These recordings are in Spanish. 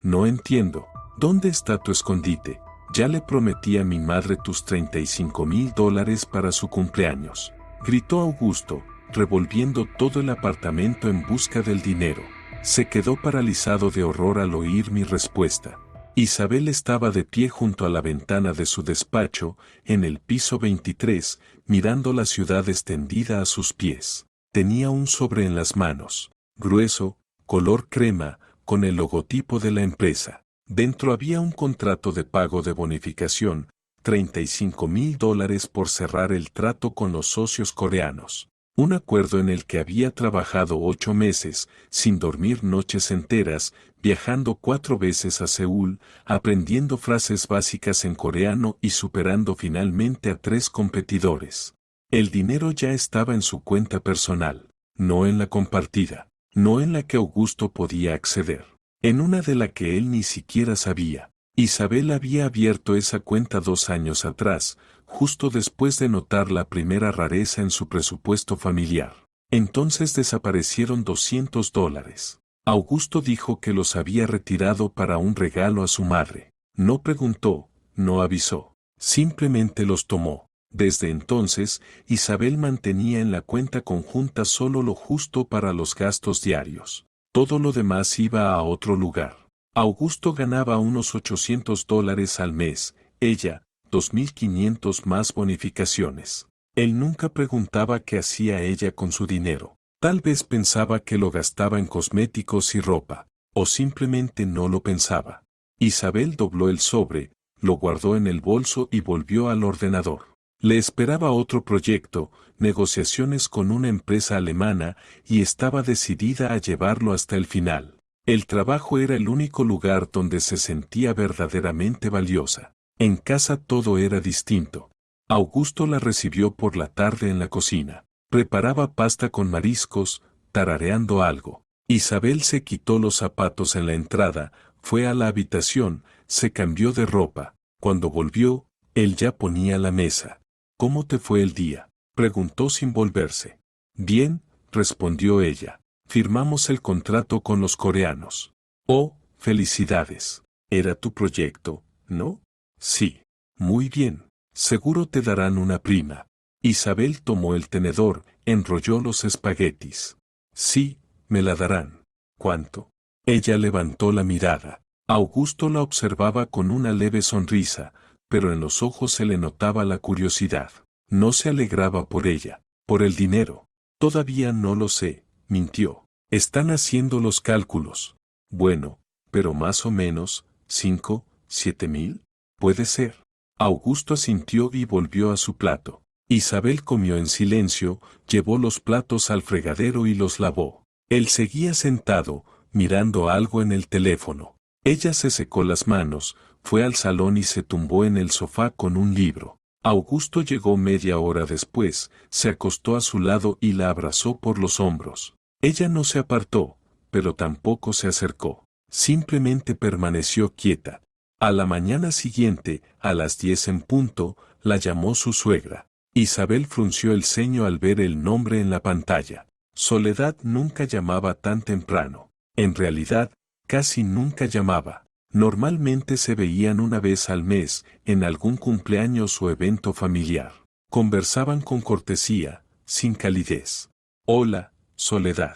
No entiendo. ¿Dónde está tu escondite? Ya le prometí a mi madre tus $35,000 para su cumpleaños. Gritó Augusto, revolviendo todo el apartamento en busca del dinero. Se quedó paralizado de horror al oír mi respuesta. Isabel estaba de pie junto a la ventana de su despacho, en el piso 23, mirando la ciudad extendida a sus pies. Tenía un sobre en las manos, grueso, color crema, con el logotipo de la empresa. Dentro había un contrato de pago de bonificación, $35,000 por cerrar el trato con los socios coreanos. Un acuerdo en el que había trabajado 8 meses, sin dormir noches enteras, viajando 4 veces a Seúl, aprendiendo frases básicas en coreano y superando finalmente a 3 competidores. El dinero ya estaba en su cuenta personal, no en la compartida, no en la que Augusto podía acceder, en una de la que él ni siquiera sabía. Isabel había abierto esa cuenta 2 años atrás, justo después de notar la primera rareza en su presupuesto familiar. Entonces desaparecieron $200. Augusto dijo que los había retirado para un regalo a su madre. No preguntó, no avisó, simplemente los tomó. Desde entonces, Isabel mantenía en la cuenta conjunta solo lo justo para los gastos diarios. Todo lo demás iba a otro lugar. Augusto ganaba unos $800 al mes, ella, 2.500 más bonificaciones. Él nunca preguntaba qué hacía ella con su dinero. Tal vez pensaba que lo gastaba en cosméticos y ropa, o simplemente no lo pensaba. Isabel dobló el sobre, lo guardó en el bolso y volvió al ordenador. Le esperaba otro proyecto, negociaciones con una empresa alemana, y estaba decidida a llevarlo hasta el final. El trabajo era el único lugar donde se sentía verdaderamente valiosa. En casa todo era distinto. Augusto la recibió por la tarde en la cocina. Preparaba pasta con mariscos, tarareando algo. Isabel se quitó los zapatos en la entrada, fue a la habitación, se cambió de ropa. Cuando volvió, él ya ponía la mesa. ¿Cómo te fue el día?, preguntó sin volverse. Bien, respondió ella. Firmamos el contrato con los coreanos. Oh, felicidades. Era tu proyecto, ¿no? Sí. Muy bien. Seguro te darán una prima. Isabel tomó el tenedor, enrolló los espaguetis. Sí, me la darán. ¿Cuánto? Ella levantó la mirada. Augusto la observaba con una leve sonrisa, pero en los ojos se le notaba la curiosidad. No se alegraba por ella, por el dinero. Todavía no lo sé, mintió. Están haciendo los cálculos. Bueno, pero más o menos, 5, 7,000. Puede ser. Augusto asintió y volvió a su plato. Isabel comió en silencio, llevó los platos al fregadero y los lavó. Él seguía sentado, mirando algo en el teléfono. Ella se secó las manos, fue al salón y se tumbó en el sofá con un libro. Augusto llegó media hora después, se acostó a su lado y la abrazó por los hombros. Ella no se apartó, pero tampoco se acercó. Simplemente permaneció quieta. A la mañana siguiente, a las 10 en punto, la llamó su suegra. Isabel frunció el ceño al ver el nombre en la pantalla. Soledad nunca llamaba tan temprano. En realidad, casi nunca llamaba. Normalmente se veían una vez al mes, en algún cumpleaños o evento familiar. Conversaban con cortesía, sin calidez. Hola, Soledad.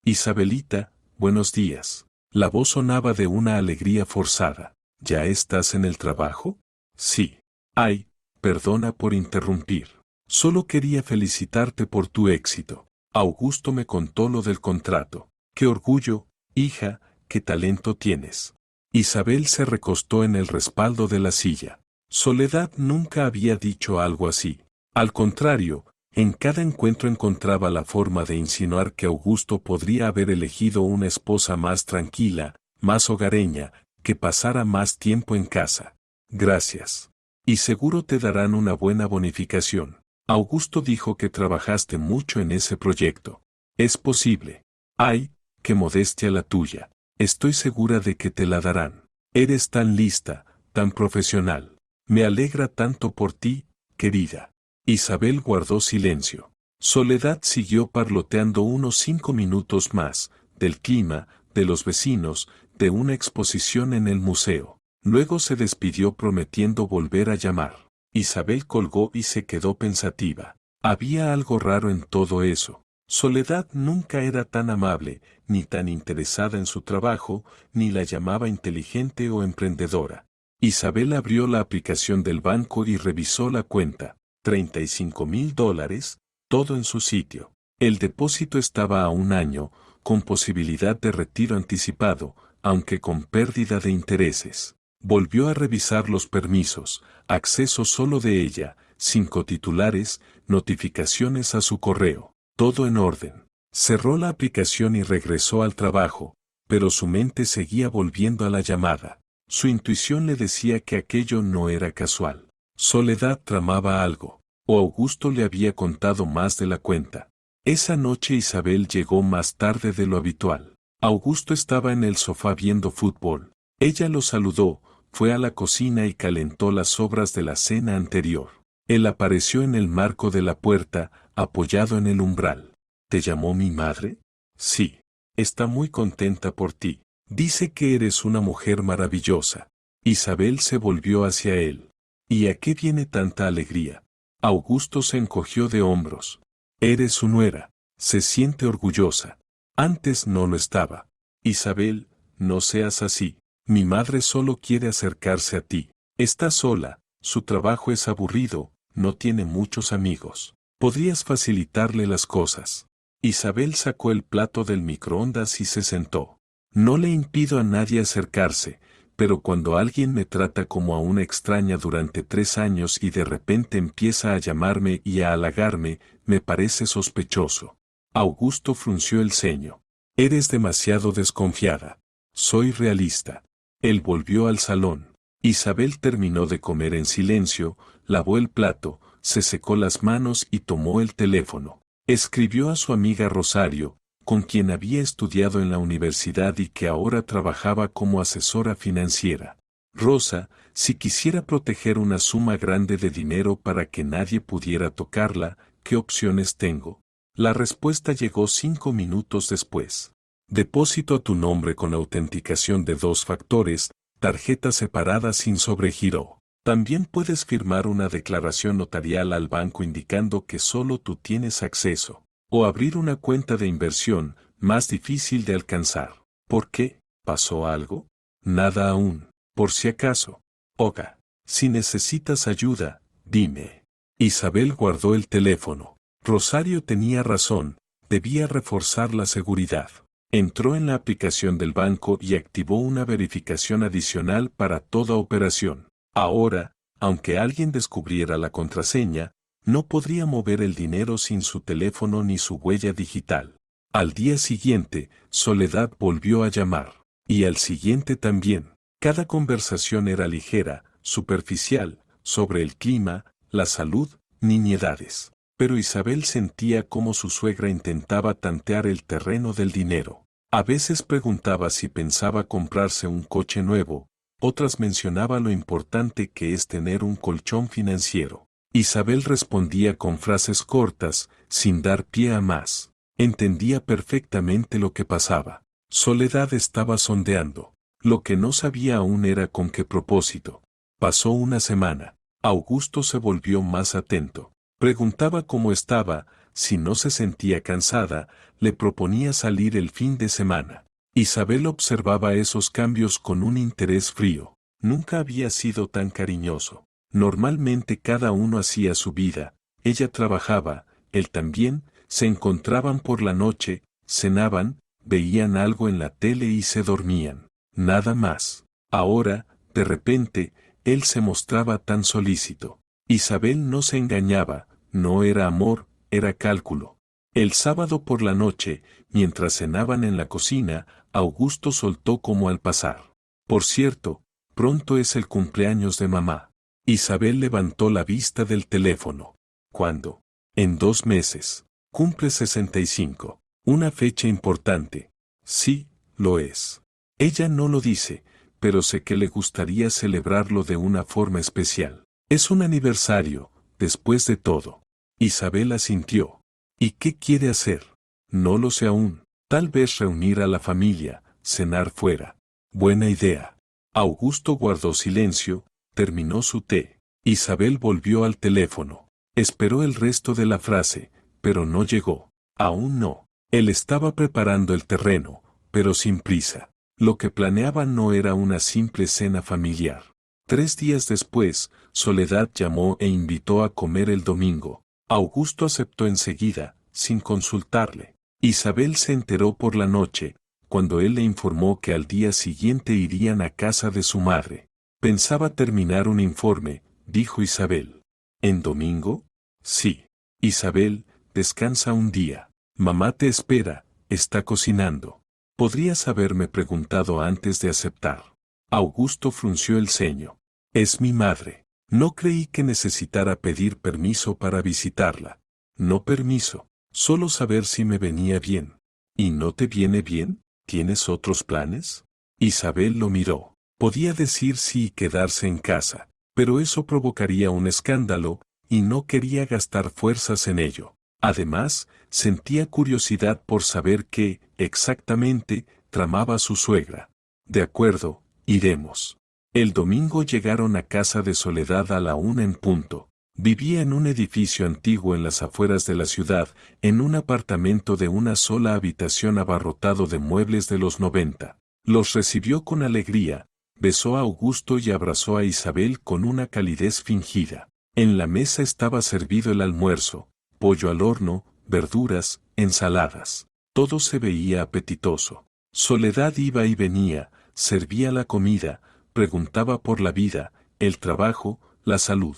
Isabelita, buenos días. La voz sonaba de una alegría forzada. ¿Ya estás en el trabajo? Sí. Ay, perdona por interrumpir. Solo quería felicitarte por tu éxito. Augusto me contó lo del contrato. Qué orgullo, hija, qué talento tienes. Isabel se recostó en el respaldo de la silla. Soledad nunca había dicho algo así. Al contrario, en cada encuentro encontraba la forma de insinuar que Augusto podría haber elegido una esposa más tranquila, más hogareña, que pasara más tiempo en casa. Gracias. Y seguro te darán una buena bonificación. Augusto dijo que trabajaste mucho en ese proyecto. Es posible. Ay, qué modestia la tuya. Estoy segura de que te la darán. Eres tan lista, tan profesional. Me alegra tanto por ti, querida. Isabel guardó silencio. Soledad siguió parloteando unos 5 minutos más, del clima, de los vecinos, de una exposición en el museo. Luego se despidió prometiendo volver a llamar. Isabel colgó y se quedó pensativa. Había algo raro en todo eso. Soledad nunca era tan amable, ni tan interesada en su trabajo, ni la llamaba inteligente o emprendedora. Isabel abrió la aplicación del banco y revisó la cuenta. $35,000, todo en su sitio. El depósito estaba a 1 año, con posibilidad de retiro anticipado, aunque con pérdida de intereses. Volvió a revisar los permisos, acceso solo de ella, 5 titulares, notificaciones a su correo, todo en orden. Cerró la aplicación y regresó al trabajo, pero su mente seguía volviendo a la llamada. Su intuición le decía que aquello no era casual. Soledad tramaba algo, o Augusto le había contado más de la cuenta. Esa noche Isabel llegó más tarde de lo habitual. Augusto estaba en el sofá viendo fútbol. Ella lo saludó, fue a la cocina y calentó las sobras de la cena anterior. Él apareció en el marco de la puerta, apoyado en el umbral. ¿Te llamó mi madre? Sí. Está muy contenta por ti. Dice que eres una mujer maravillosa. Isabel se volvió hacia él. ¿Y a qué viene tanta alegría? Augusto se encogió de hombros. Eres su nuera. Se siente orgullosa. Antes no lo estaba. Isabel, no seas así. Mi madre solo quiere acercarse a ti. Está sola, su trabajo es aburrido, no tiene muchos amigos. Podrías facilitarle las cosas. Isabel sacó el plato del microondas y se sentó. No le impido a nadie acercarse, pero cuando alguien me trata como a una extraña durante 3 años y de repente empieza a llamarme y a halagarme, me parece sospechoso. Augusto frunció el ceño. Eres demasiado desconfiada. Soy realista. Él volvió al salón. Isabel terminó de comer en silencio, lavó el plato, se secó las manos y tomó el teléfono. Escribió a su amiga Rosario, con quien había estudiado en la universidad y que ahora trabajaba como asesora financiera. Rosa, si quisiera proteger una suma grande de dinero para que nadie pudiera tocarla, ¿qué opciones tengo? La respuesta llegó 5 minutos después. Depósito a tu nombre con autenticación de 2 factores, tarjeta separada sin sobregiro. También puedes firmar una declaración notarial al banco indicando que solo tú tienes acceso. O abrir una cuenta de inversión, más difícil de alcanzar. ¿Por qué? ¿Pasó algo? Nada aún. Por si acaso. Oga, si necesitas ayuda, dime. Isabel guardó el teléfono. Rosario tenía razón, debía reforzar la seguridad. Entró en la aplicación del banco y activó una verificación adicional para toda operación. Ahora, aunque alguien descubriera la contraseña, no podría mover el dinero sin su teléfono ni su huella digital. Al día siguiente, Soledad volvió a llamar. Y al siguiente también. Cada conversación era ligera, superficial, sobre el clima, la salud, nimiedades. Pero Isabel sentía cómo su suegra intentaba tantear el terreno del dinero. A veces preguntaba si pensaba comprarse un coche nuevo, otras mencionaba lo importante que es tener un colchón financiero. Isabel respondía con frases cortas, sin dar pie a más. Entendía perfectamente lo que pasaba. Soledad estaba sondeando. Lo que no sabía aún era con qué propósito. Pasó una semana. Augusto se volvió más atento. Preguntaba cómo estaba, si no se sentía cansada, le proponía salir el fin de semana. Isabel observaba esos cambios con un interés frío. Nunca había sido tan cariñoso. Normalmente cada uno hacía su vida, ella trabajaba, él también, se encontraban por la noche, cenaban, veían algo en la tele y se dormían. Nada más. Ahora, de repente, él se mostraba tan solícito. Isabel no se engañaba, no era amor, era cálculo. El sábado por la noche, mientras cenaban en la cocina, Augusto soltó como al pasar. Por cierto, pronto es el cumpleaños de mamá. Isabel levantó la vista del teléfono. ¿Cuándo? En 2 meses. Cumple 65. Una fecha importante. Sí, lo es. Ella no lo dice, pero sé que le gustaría celebrarlo de una forma especial. Es un aniversario, después de todo. Isabel asintió. ¿Y qué quiere hacer? No lo sé aún. Tal vez reunir a la familia, cenar fuera. Buena idea. Augusto guardó silencio, terminó su té. Isabel volvió al teléfono. Esperó el resto de la frase, pero no llegó. Aún no. Él estaba preparando el terreno, pero sin prisa. Lo que planeaba no era una simple cena familiar. 3 días después, Soledad llamó e invitó a comer el domingo. Augusto aceptó enseguida, sin consultarle. Isabel se enteró por la noche, cuando él le informó que al día siguiente irían a casa de su madre. Pensaba terminar un informe, dijo Isabel. ¿En domingo? Sí. Isabel, descansa un día. Mamá te espera, está cocinando. Podrías haberme preguntado antes de aceptar. Augusto frunció el ceño. Es mi madre. No creí que necesitara pedir permiso para visitarla. No permiso, solo saber si me venía bien. ¿Y no te viene bien? ¿Tienes otros planes? Isabel lo miró. Podía decir sí y quedarse en casa, pero eso provocaría un escándalo, y no quería gastar fuerzas en ello. Además, sentía curiosidad por saber qué, exactamente, tramaba su suegra. De acuerdo, iremos. El domingo llegaron a casa de Soledad a la 1 en punto. Vivía en un edificio antiguo en las afueras de la ciudad, en un apartamento de una sola habitación abarrotado de muebles de los 90. Los recibió con alegría, besó a Augusto y abrazó a Isabel con una calidez fingida. En la mesa estaba servido el almuerzo, pollo al horno, verduras, ensaladas. Todo se veía apetitoso. Soledad iba y venía, servía la comida, preguntaba por la vida, el trabajo, la salud.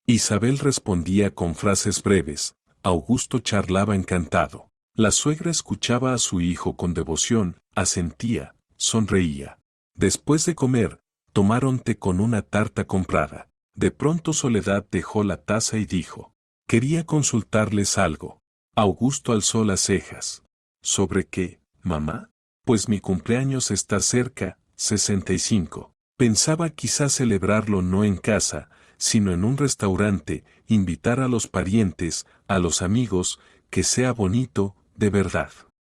Isabel respondía con frases breves, Augusto charlaba encantado. La suegra escuchaba a su hijo con devoción, asentía, sonreía. Después de comer, tomaron té con una tarta comprada. De pronto Soledad dejó la taza y dijo, quería consultarles algo. Augusto alzó las cejas. ¿Sobre qué, mamá? Pues mi cumpleaños está cerca, 65. Pensaba quizás celebrarlo no en casa, sino en un restaurante, invitar a los parientes, a los amigos, que sea bonito, de verdad.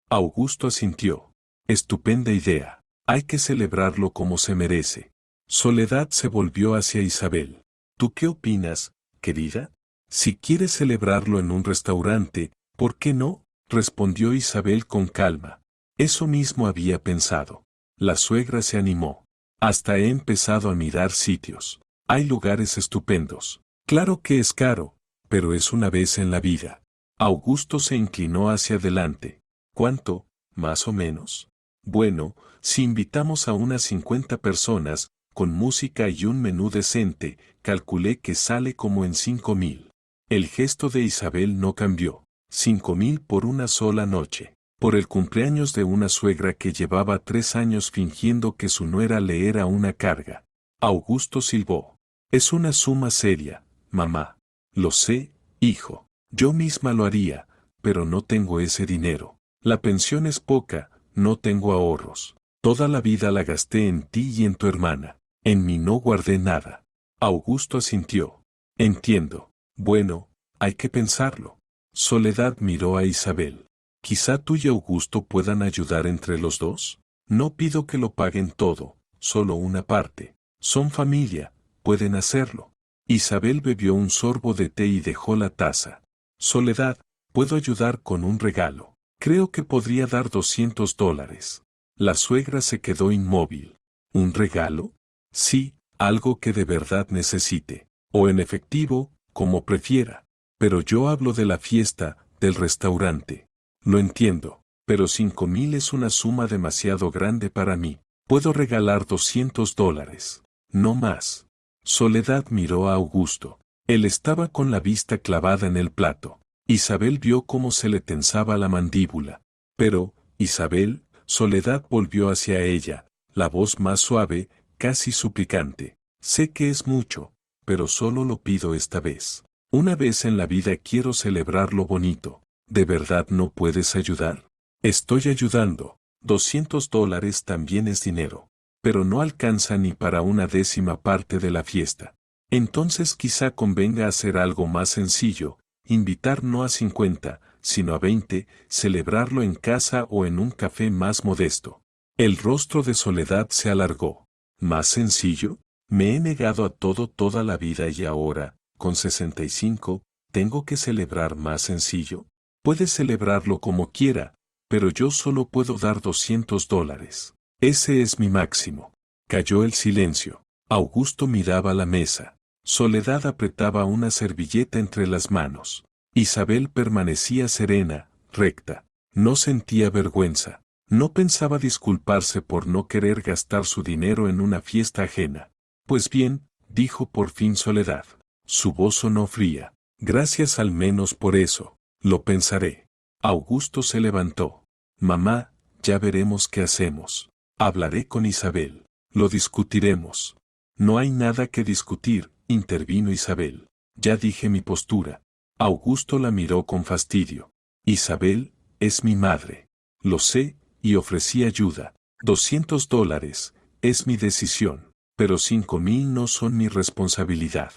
Augusto asintió. Estupenda idea. Hay que celebrarlo como se merece. Soledad se volvió hacia Isabel. ¿Tú qué opinas, querida? Si quieres celebrarlo en un restaurante, ¿por qué no? Respondió Isabel con calma. Eso mismo había pensado. La suegra se animó. Hasta he empezado a mirar sitios. Hay lugares estupendos. Claro que es caro, pero es una vez en la vida. Augusto se inclinó hacia adelante. ¿Cuánto, más o menos? Bueno, si invitamos a unas 50 personas, con música y un menú decente, calculé que sale como en 5.000. El gesto de Isabel no cambió. 5.000 por una sola noche. Por el cumpleaños de una suegra que llevaba 3 años fingiendo que su nuera le era una carga. Augusto silbó. Es una suma seria, mamá. Lo sé, hijo. Yo misma lo haría, pero no tengo ese dinero. La pensión es poca, no tengo ahorros. Toda la vida la gasté en ti y en tu hermana. En mí no guardé nada. Augusto asintió. Entiendo. Bueno, hay que pensarlo. Soledad miró a Isabel. Quizá tú y Augusto puedan ayudar entre los dos. No pido que lo paguen todo, solo una parte. Son familia, pueden hacerlo. Isabel bebió un sorbo de té y dejó la taza. Soledad, puedo ayudar con un regalo. Creo que podría dar $200. La suegra se quedó inmóvil. ¿Un regalo? Sí, algo que de verdad necesite. O en efectivo, como prefiera. Pero yo hablo de la fiesta, del restaurante. Lo entiendo, pero 5.000 es una suma demasiado grande para mí. Puedo regalar $200. No más. Soledad miró a Augusto. Él estaba con la vista clavada en el plato. Isabel vio cómo se le tensaba la mandíbula. Pero, Isabel, Soledad volvió hacia ella, la voz más suave, casi suplicante. Sé que es mucho, pero solo lo pido esta vez. Una vez en la vida quiero celebrar lo bonito. ¿De verdad no puedes ayudar? Estoy ayudando. $200 también es dinero. Pero no alcanza ni para una 10ª parte de la fiesta. Entonces quizá convenga hacer algo más sencillo, invitar no a 50, sino a 20, celebrarlo en casa o en un café más modesto. El rostro de Soledad se alargó. ¿Más sencillo? Me he negado a todo toda la vida y ahora, con 65, ¿tengo que celebrar más sencillo? Puede celebrarlo como quiera, pero yo solo puedo dar $200. Ese es mi máximo. Cayó el silencio. Augusto miraba la mesa. Soledad apretaba una servilleta entre las manos. Isabel permanecía serena, recta. No sentía vergüenza. No pensaba disculparse por no querer gastar su dinero en una fiesta ajena. Pues bien, dijo por fin Soledad. Su voz sonó fría. Gracias al menos por eso. Lo pensaré. Augusto se levantó. Mamá, ya veremos qué hacemos. Hablaré con Isabel. Lo discutiremos. No hay nada que discutir, intervino Isabel. Ya dije mi postura. Augusto la miró con fastidio. Isabel, es mi madre. Lo sé, y ofrecí ayuda. $200, es mi decisión, pero 5,000 no son mi responsabilidad.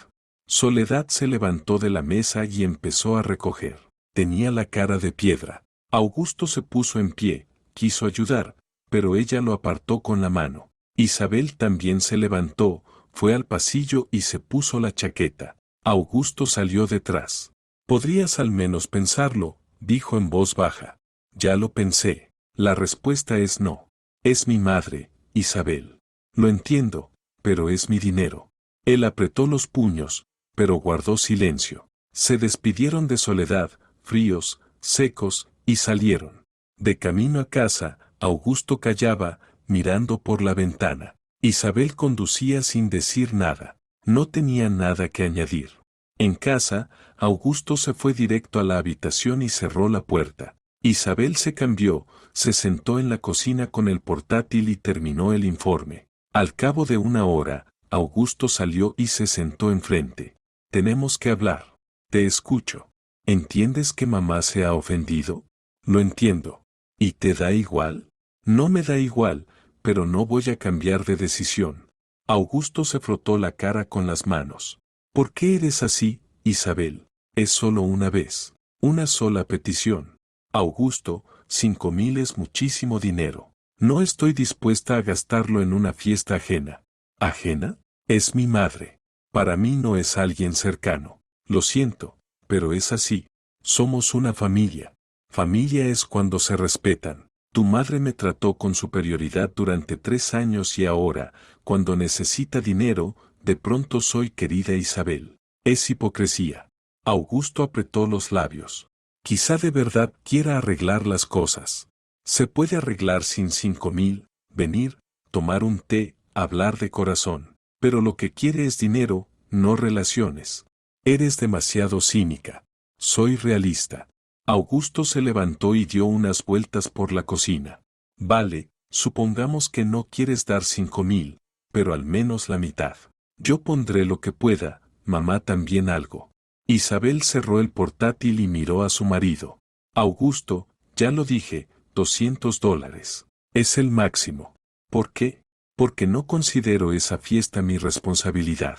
Soledad se levantó de la mesa y empezó a recoger. Tenía la cara de piedra. Augusto se puso en pie, quiso ayudar, pero ella lo apartó con la mano. Isabel también se levantó, fue al pasillo y se puso la chaqueta. Augusto salió detrás. Podrías al menos pensarlo, dijo en voz baja. Ya lo pensé. La respuesta es no. Es mi madre, Isabel. Lo entiendo, pero es mi dinero. Él apretó los puños, pero guardó silencio. Se despidieron de Soledad, fríos, secos, y salieron. De camino a casa, Augusto callaba, mirando por la ventana. Isabel conducía sin decir nada. No tenía nada que añadir. En casa, Augusto se fue directo a la habitación y cerró la puerta. Isabel se cambió, se sentó en la cocina con el portátil y terminó el informe. Al cabo de una hora, Augusto salió y se sentó enfrente. Tenemos que hablar. Te escucho. ¿Entiendes que mamá se ha ofendido? Lo entiendo. ¿Y te da igual? No me da igual, pero no voy a cambiar de decisión. Augusto se frotó la cara con las manos. ¿Por qué eres así, Isabel? Es solo una vez. Una sola petición. Augusto, 5,000 es muchísimo dinero. No estoy dispuesta a gastarlo en una fiesta ajena. ¿Ajena? Es mi madre. Para mí no es alguien cercano. Lo siento, pero es así. Somos una familia. Familia es cuando se respetan. Tu madre me trató con superioridad durante 3 años y ahora, cuando necesita dinero, de pronto soy querida Isabel. Es hipocresía. Augusto apretó los labios. Quizá de verdad quiera arreglar las cosas. Se puede arreglar sin 5,000, venir, tomar un té, hablar de corazón. Pero lo que quiere es dinero, no relaciones. Eres demasiado cínica. Soy realista. Augusto se levantó y dio unas vueltas por la cocina. Vale, supongamos que no quieres dar 5,000, pero al menos la mitad. Yo pondré lo que pueda, mamá también algo. Isabel cerró el portátil y miró a su marido. Augusto, ya lo dije, $200. Es el máximo. ¿Por qué? Porque no considero esa fiesta mi responsabilidad.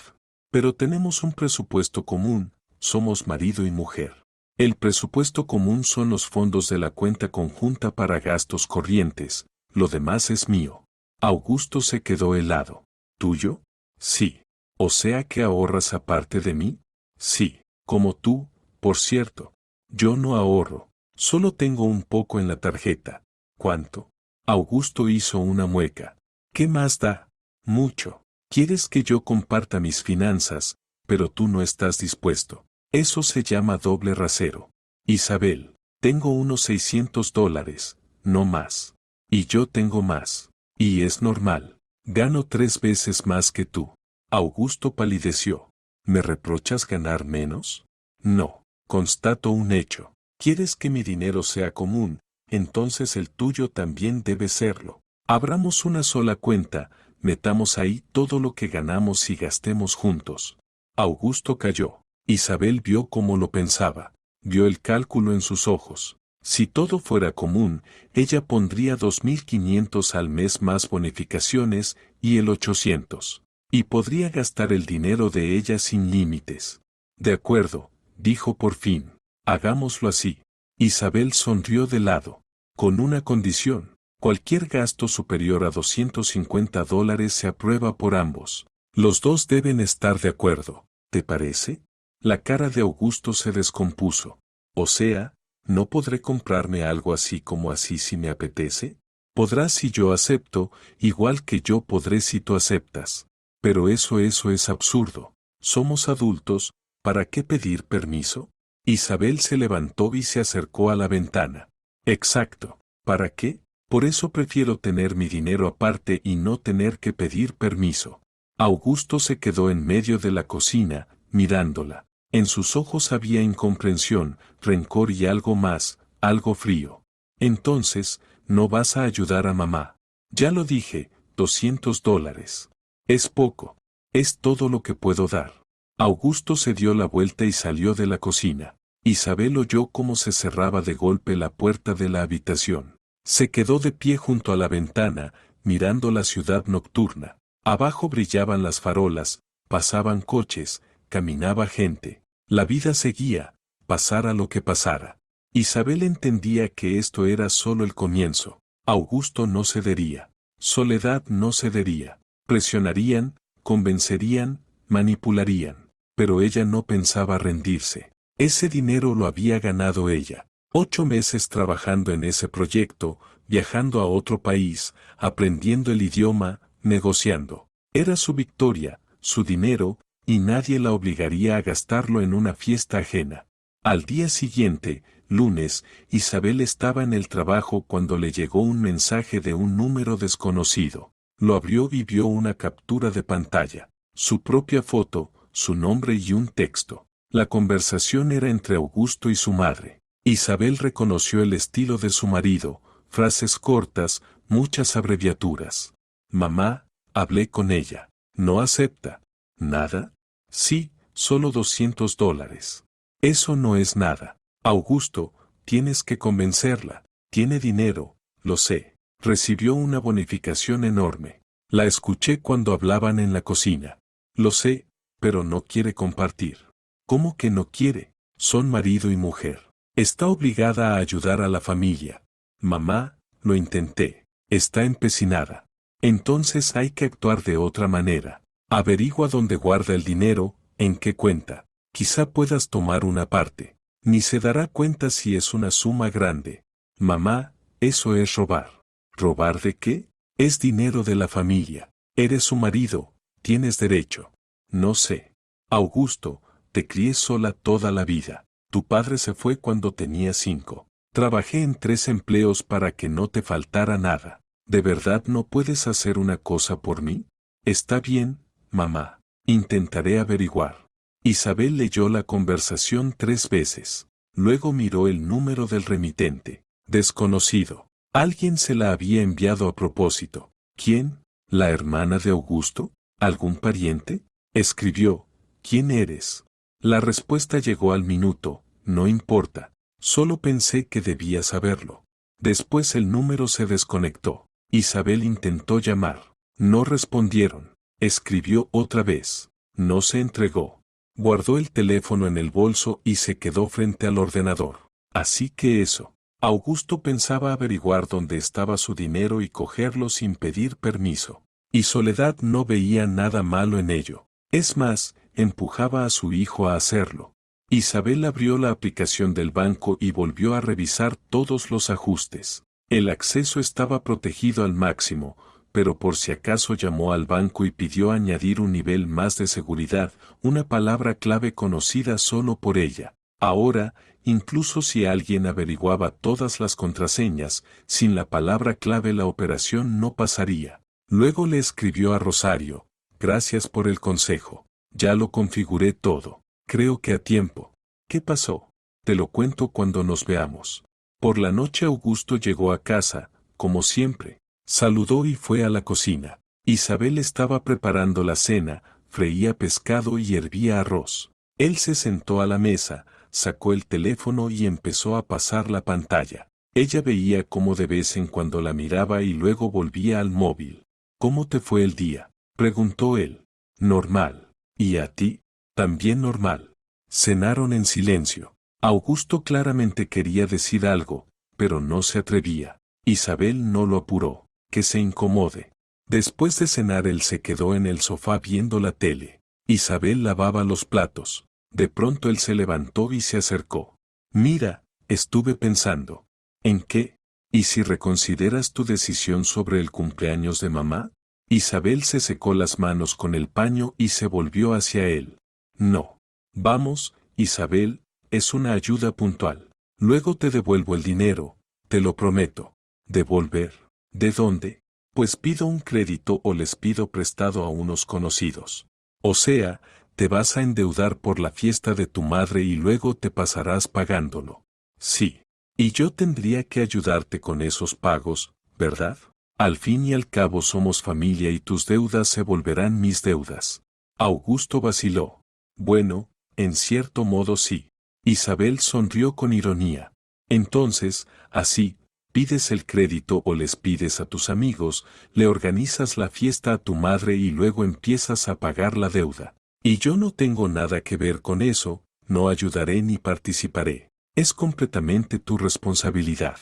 Pero tenemos un presupuesto común, somos marido y mujer. El presupuesto común son los fondos de la cuenta conjunta para gastos corrientes, lo demás es mío. Augusto se quedó helado. ¿Tuyo? Sí. ¿O sea que ahorras aparte de mí? Sí. Como tú, por cierto. Yo no ahorro. Solo tengo un poco en la tarjeta. ¿Cuánto? Augusto hizo una mueca. ¿Qué más da? Mucho. Quieres que yo comparta mis finanzas, pero tú no estás dispuesto. Eso se llama doble rasero. Isabel, tengo unos $600, no más. Y yo tengo más. Y es normal. Gano 3 veces más que tú. Augusto palideció. ¿Me reprochas ganar menos? No. Constato un hecho. ¿Quieres que mi dinero sea común? Entonces el tuyo también debe serlo. Abramos una sola cuenta, metamos ahí todo lo que ganamos y gastemos juntos. Augusto calló. Isabel vio cómo lo pensaba. Vio el cálculo en sus ojos. Si todo fuera común, ella pondría 2,500 al mes más bonificaciones y el 800. Y podría gastar el dinero de ella sin límites. De acuerdo, dijo por fin. Hagámoslo así. Isabel sonrió de lado. Con una condición. Cualquier gasto superior a $250 se aprueba por ambos. Los dos deben estar de acuerdo, ¿te parece? La cara de Augusto se descompuso. O sea, ¿no podré comprarme algo así como así si me apetece? Podrás si yo acepto, igual que yo podré si tú aceptas. Pero eso es absurdo. Somos adultos, ¿para qué pedir permiso? Isabel se levantó y se acercó a la ventana. Exacto. ¿Para qué? Por eso prefiero tener mi dinero aparte y no tener que pedir permiso. Augusto se quedó en medio de la cocina, mirándola. En sus ojos había incomprensión, rencor y algo más, algo frío. Entonces, ¿no vas a ayudar a mamá? Ya lo dije, $200. Es poco. Es todo lo que puedo dar. Augusto se dio la vuelta y salió de la cocina. Isabel oyó cómo se cerraba de golpe la puerta de la habitación. Se quedó de pie junto a la ventana, mirando la ciudad nocturna. Abajo brillaban las farolas, pasaban coches, caminaba gente. La vida seguía, pasara lo que pasara. Isabel entendía que esto era solo el comienzo. Augusto no cedería. Soledad no cedería. Presionarían, convencerían, manipularían. Pero ella no pensaba rendirse. Ese dinero lo había ganado ella. 8 meses trabajando en ese proyecto, viajando a otro país, aprendiendo el idioma, negociando. Era su victoria, su dinero, y nadie la obligaría a gastarlo en una fiesta ajena. Al día siguiente, lunes, Isabel estaba en el trabajo cuando le llegó un mensaje de un número desconocido. Lo abrió y vio una captura de pantalla, su propia foto, su nombre y un texto. La conversación era entre Augusto y su madre. Isabel reconoció el estilo de su marido, frases cortas, muchas abreviaturas. Mamá, hablé con ella. ¿No acepta? ¿Nada? Sí, solo $200. Eso no es nada. Augusto, tienes que convencerla. Tiene dinero, lo sé. Recibió una bonificación enorme. La escuché cuando hablaban en la cocina. Lo sé, pero no quiere compartir. ¿Cómo que no quiere? Son marido y mujer. Está obligada a ayudar a la familia. Mamá, lo intenté. Está empecinada. Entonces hay que actuar de otra manera. Averigua dónde guarda el dinero, en qué cuenta. Quizá puedas tomar una parte. Ni se dará cuenta si es una suma grande. Mamá, eso es robar. ¿Robar de qué? Es dinero de la familia. Eres su marido, tienes derecho. No sé. Augusto, te crié sola toda la vida. Tu padre se fue cuando tenía 5. Trabajé en 3 empleos para que no te faltara nada. ¿De verdad no puedes hacer una cosa por mí? Está bien, mamá. Intentaré averiguar. Isabel leyó la conversación 3 veces. Luego miró el número del remitente. Desconocido. Alguien se la había enviado a propósito. ¿Quién? ¿La hermana de Augusto? ¿Algún pariente? Escribió. ¿Quién eres? La respuesta llegó al minuto. No importa. Solo pensé que debía saberlo. Después el número se desconectó. Isabel intentó llamar. No respondieron. Escribió otra vez. No se entregó. Guardó el teléfono en el bolso y se quedó frente al ordenador. Así que eso. Augusto pensaba averiguar dónde estaba su dinero y cogerlo sin pedir permiso. Y Soledad no veía nada malo en ello. Es más, empujaba a su hijo a hacerlo. Isabel abrió la aplicación del banco y volvió a revisar todos los ajustes. El acceso estaba protegido al máximo, pero por si acaso llamó al banco y pidió añadir un nivel más de seguridad, una palabra clave conocida solo por ella. Ahora, incluso si alguien averiguaba todas las contraseñas, sin la palabra clave la operación no pasaría. Luego le escribió a Rosario, gracias por el consejo. Ya lo configuré todo. Creo que a tiempo. ¿Qué pasó? Te lo cuento cuando nos veamos. Por la noche Augusto llegó a casa, como siempre. Saludó y fue a la cocina. Isabel estaba preparando la cena, freía pescado y hervía arroz. Él se sentó a la mesa, sacó el teléfono y empezó a pasar la pantalla. Ella veía cómo de vez en cuando la miraba y luego volvía al móvil. ¿Cómo te fue el día? Preguntó él. Normal. ¿Y a ti? También normal. Cenaron en silencio. Augusto claramente quería decir algo, pero no se atrevía. Isabel no lo apuró, que se incomode. Después de cenar él se quedó en el sofá viendo la tele. Isabel lavaba los platos. De pronto él se levantó y se acercó. Mira, estuve pensando. ¿En qué? ¿Y si reconsideras tu decisión sobre el cumpleaños de mamá? Isabel se secó las manos con el paño y se volvió hacia él. No. Vamos, Isabel, es una ayuda puntual. Luego te devuelvo el dinero, te lo prometo. ¿Devolver? ¿De dónde? Pues pido un crédito o les pido prestado a unos conocidos. O sea, te vas a endeudar por la fiesta de tu madre y luego te pasarás pagándolo. Sí. Y yo tendría que ayudarte con esos pagos, ¿verdad? Al fin y al cabo somos familia y tus deudas se volverán mis deudas. Augusto vaciló. Bueno, en cierto modo sí. Isabel sonrió con ironía. Entonces, así, pides el crédito o les pides a tus amigos, le organizas la fiesta a tu madre y luego empiezas a pagar la deuda. Y yo no tengo nada que ver con eso, no ayudaré ni participaré. Es completamente tu responsabilidad.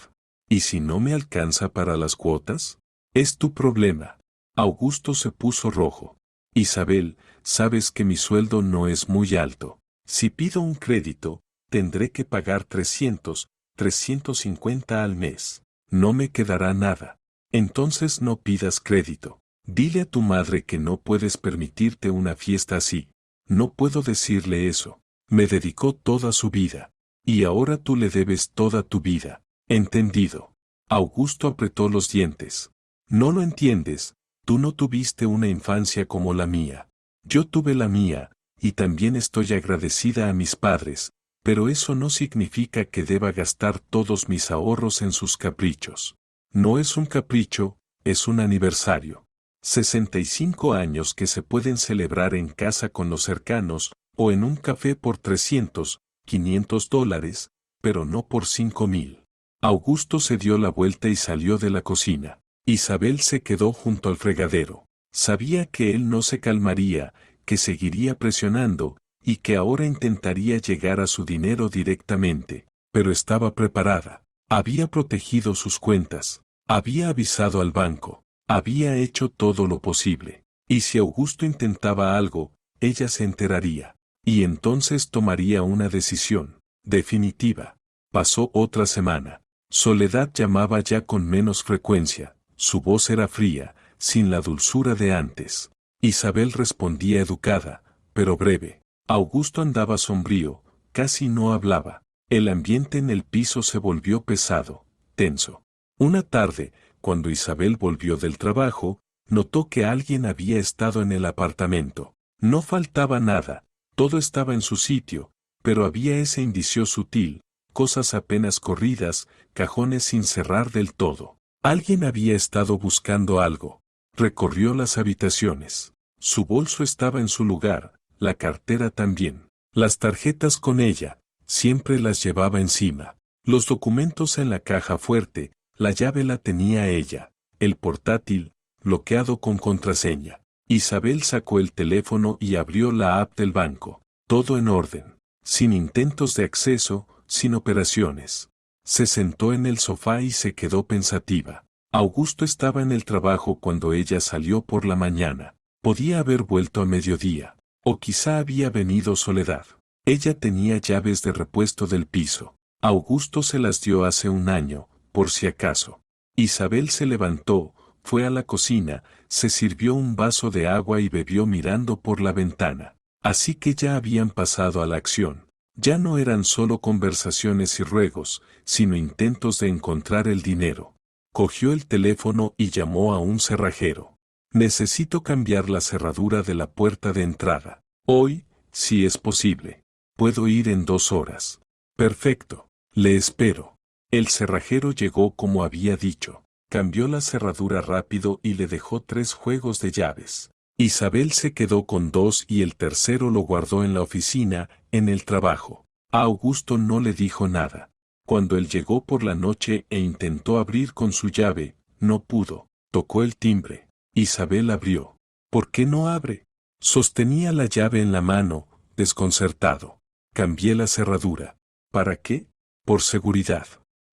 ¿Y si no me alcanza para las cuotas? Es tu problema. Augusto se puso rojo. Isabel, sabes que mi sueldo no es muy alto. Si pido un crédito, tendré que pagar 350 al mes. No me quedará nada. Entonces no pidas crédito. Dile a tu madre que no puedes permitirte una fiesta así. No puedo decirle eso. Me dedicó toda su vida. Y ahora tú le debes toda tu vida. ¿Entendido? Augusto apretó los dientes. No lo entiendes, tú no tuviste una infancia como la mía. Yo tuve la mía, y también estoy agradecida a mis padres, pero eso no significa que deba gastar todos mis ahorros en sus caprichos. No es un capricho, es un aniversario. 65 años que se pueden celebrar en casa con los cercanos, o en un café por 300, $500, pero no por 5,000. Augusto se dio la vuelta y salió de la cocina. Isabel se quedó junto al fregadero. Sabía que él no se calmaría, que seguiría presionando, y que ahora intentaría llegar a su dinero directamente, pero estaba preparada. Había protegido sus cuentas, había avisado al banco, había hecho todo lo posible. Y si Augusto intentaba algo, ella se enteraría. Y entonces tomaría una decisión definitiva. Pasó otra semana. Soledad llamaba ya con menos frecuencia. Su voz era fría, sin la dulzura de antes. Isabel respondía educada, pero breve. Augusto andaba sombrío, casi no hablaba. El ambiente en el piso se volvió pesado, tenso. Una tarde, cuando Isabel volvió del trabajo, notó que alguien había estado en el apartamento. No faltaba nada, todo estaba en su sitio, pero había ese indicio sutil, cosas apenas corridas, cajones sin cerrar del todo. Alguien había estado buscando algo. Recorrió las habitaciones. Su bolso estaba en su lugar, la cartera también. Las tarjetas con ella, siempre las llevaba encima. Los documentos en la caja fuerte, la llave la tenía ella. El portátil, bloqueado con contraseña. Isabel sacó el teléfono y abrió la app del banco. Todo en orden. Sin intentos de acceso, sin operaciones. Se sentó en el sofá y se quedó pensativa. Augusto estaba en el trabajo cuando ella salió por la mañana. Podía haber vuelto a mediodía. O quizá había venido Soledad. Ella tenía llaves de repuesto del piso. Augusto se las dio hace un año, por si acaso. Isabel se levantó, fue a la cocina, se sirvió un vaso de agua y bebió mirando por la ventana. Así que ya habían pasado a la acción. Ya no eran solo conversaciones y ruegos, sino intentos de encontrar el dinero. Cogió el teléfono y llamó a un cerrajero. Necesito cambiar la cerradura de la puerta de entrada. Hoy, si es posible. Puedo ir en 2 horas. Perfecto. Le espero. El cerrajero llegó como había dicho. Cambió la cerradura rápido y le dejó 3 juegos de llaves. Isabel se quedó con 2 y el tercero lo guardó en la oficina, en el trabajo. A Augusto no le dijo nada. Cuando él llegó por la noche e intentó abrir con su llave, no pudo. Tocó el timbre. Isabel abrió. ¿Por qué no abre? Sostenía la llave en la mano, desconcertado. Cambié la cerradura. ¿Para qué? Por seguridad.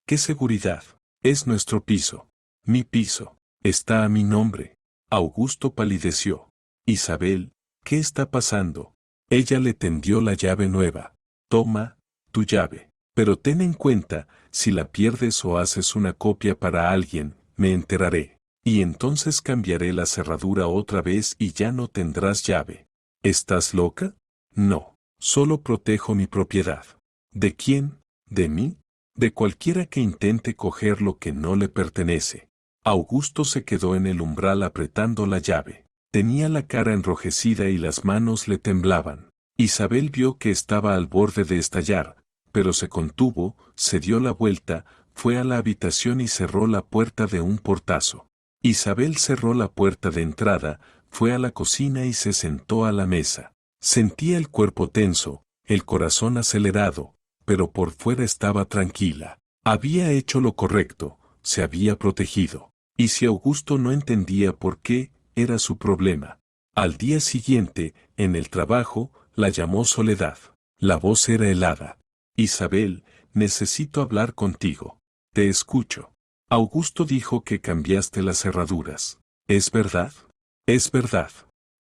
¿Qué seguridad? Es nuestro piso. Mi piso. Está a mi nombre. Augusto palideció. Isabel, ¿qué está pasando? Ella le tendió la llave nueva. Toma, tu llave. Pero ten en cuenta, si la pierdes o haces una copia para alguien, me enteraré. Y entonces cambiaré la cerradura otra vez y ya no tendrás llave. ¿Estás loca? No, solo protejo mi propiedad. ¿De quién? ¿De mí? De cualquiera que intente coger lo que no le pertenece. Augusto se quedó en el umbral apretando la llave. Tenía la cara enrojecida y las manos le temblaban. Isabel vio que estaba al borde de estallar, pero se contuvo, se dio la vuelta, fue a la habitación y cerró la puerta de un portazo. Isabel cerró la puerta de entrada, fue a la cocina y se sentó a la mesa. Sentía el cuerpo tenso, el corazón acelerado, pero por fuera estaba tranquila. Había hecho lo correcto, se había protegido. Y si Augusto no entendía por qué, era su problema. Al día siguiente, en el trabajo, la llamó Soledad. La voz era helada. Isabel, necesito hablar contigo. Te escucho. Augusto dijo que cambiaste las cerraduras. ¿Es verdad? Es verdad.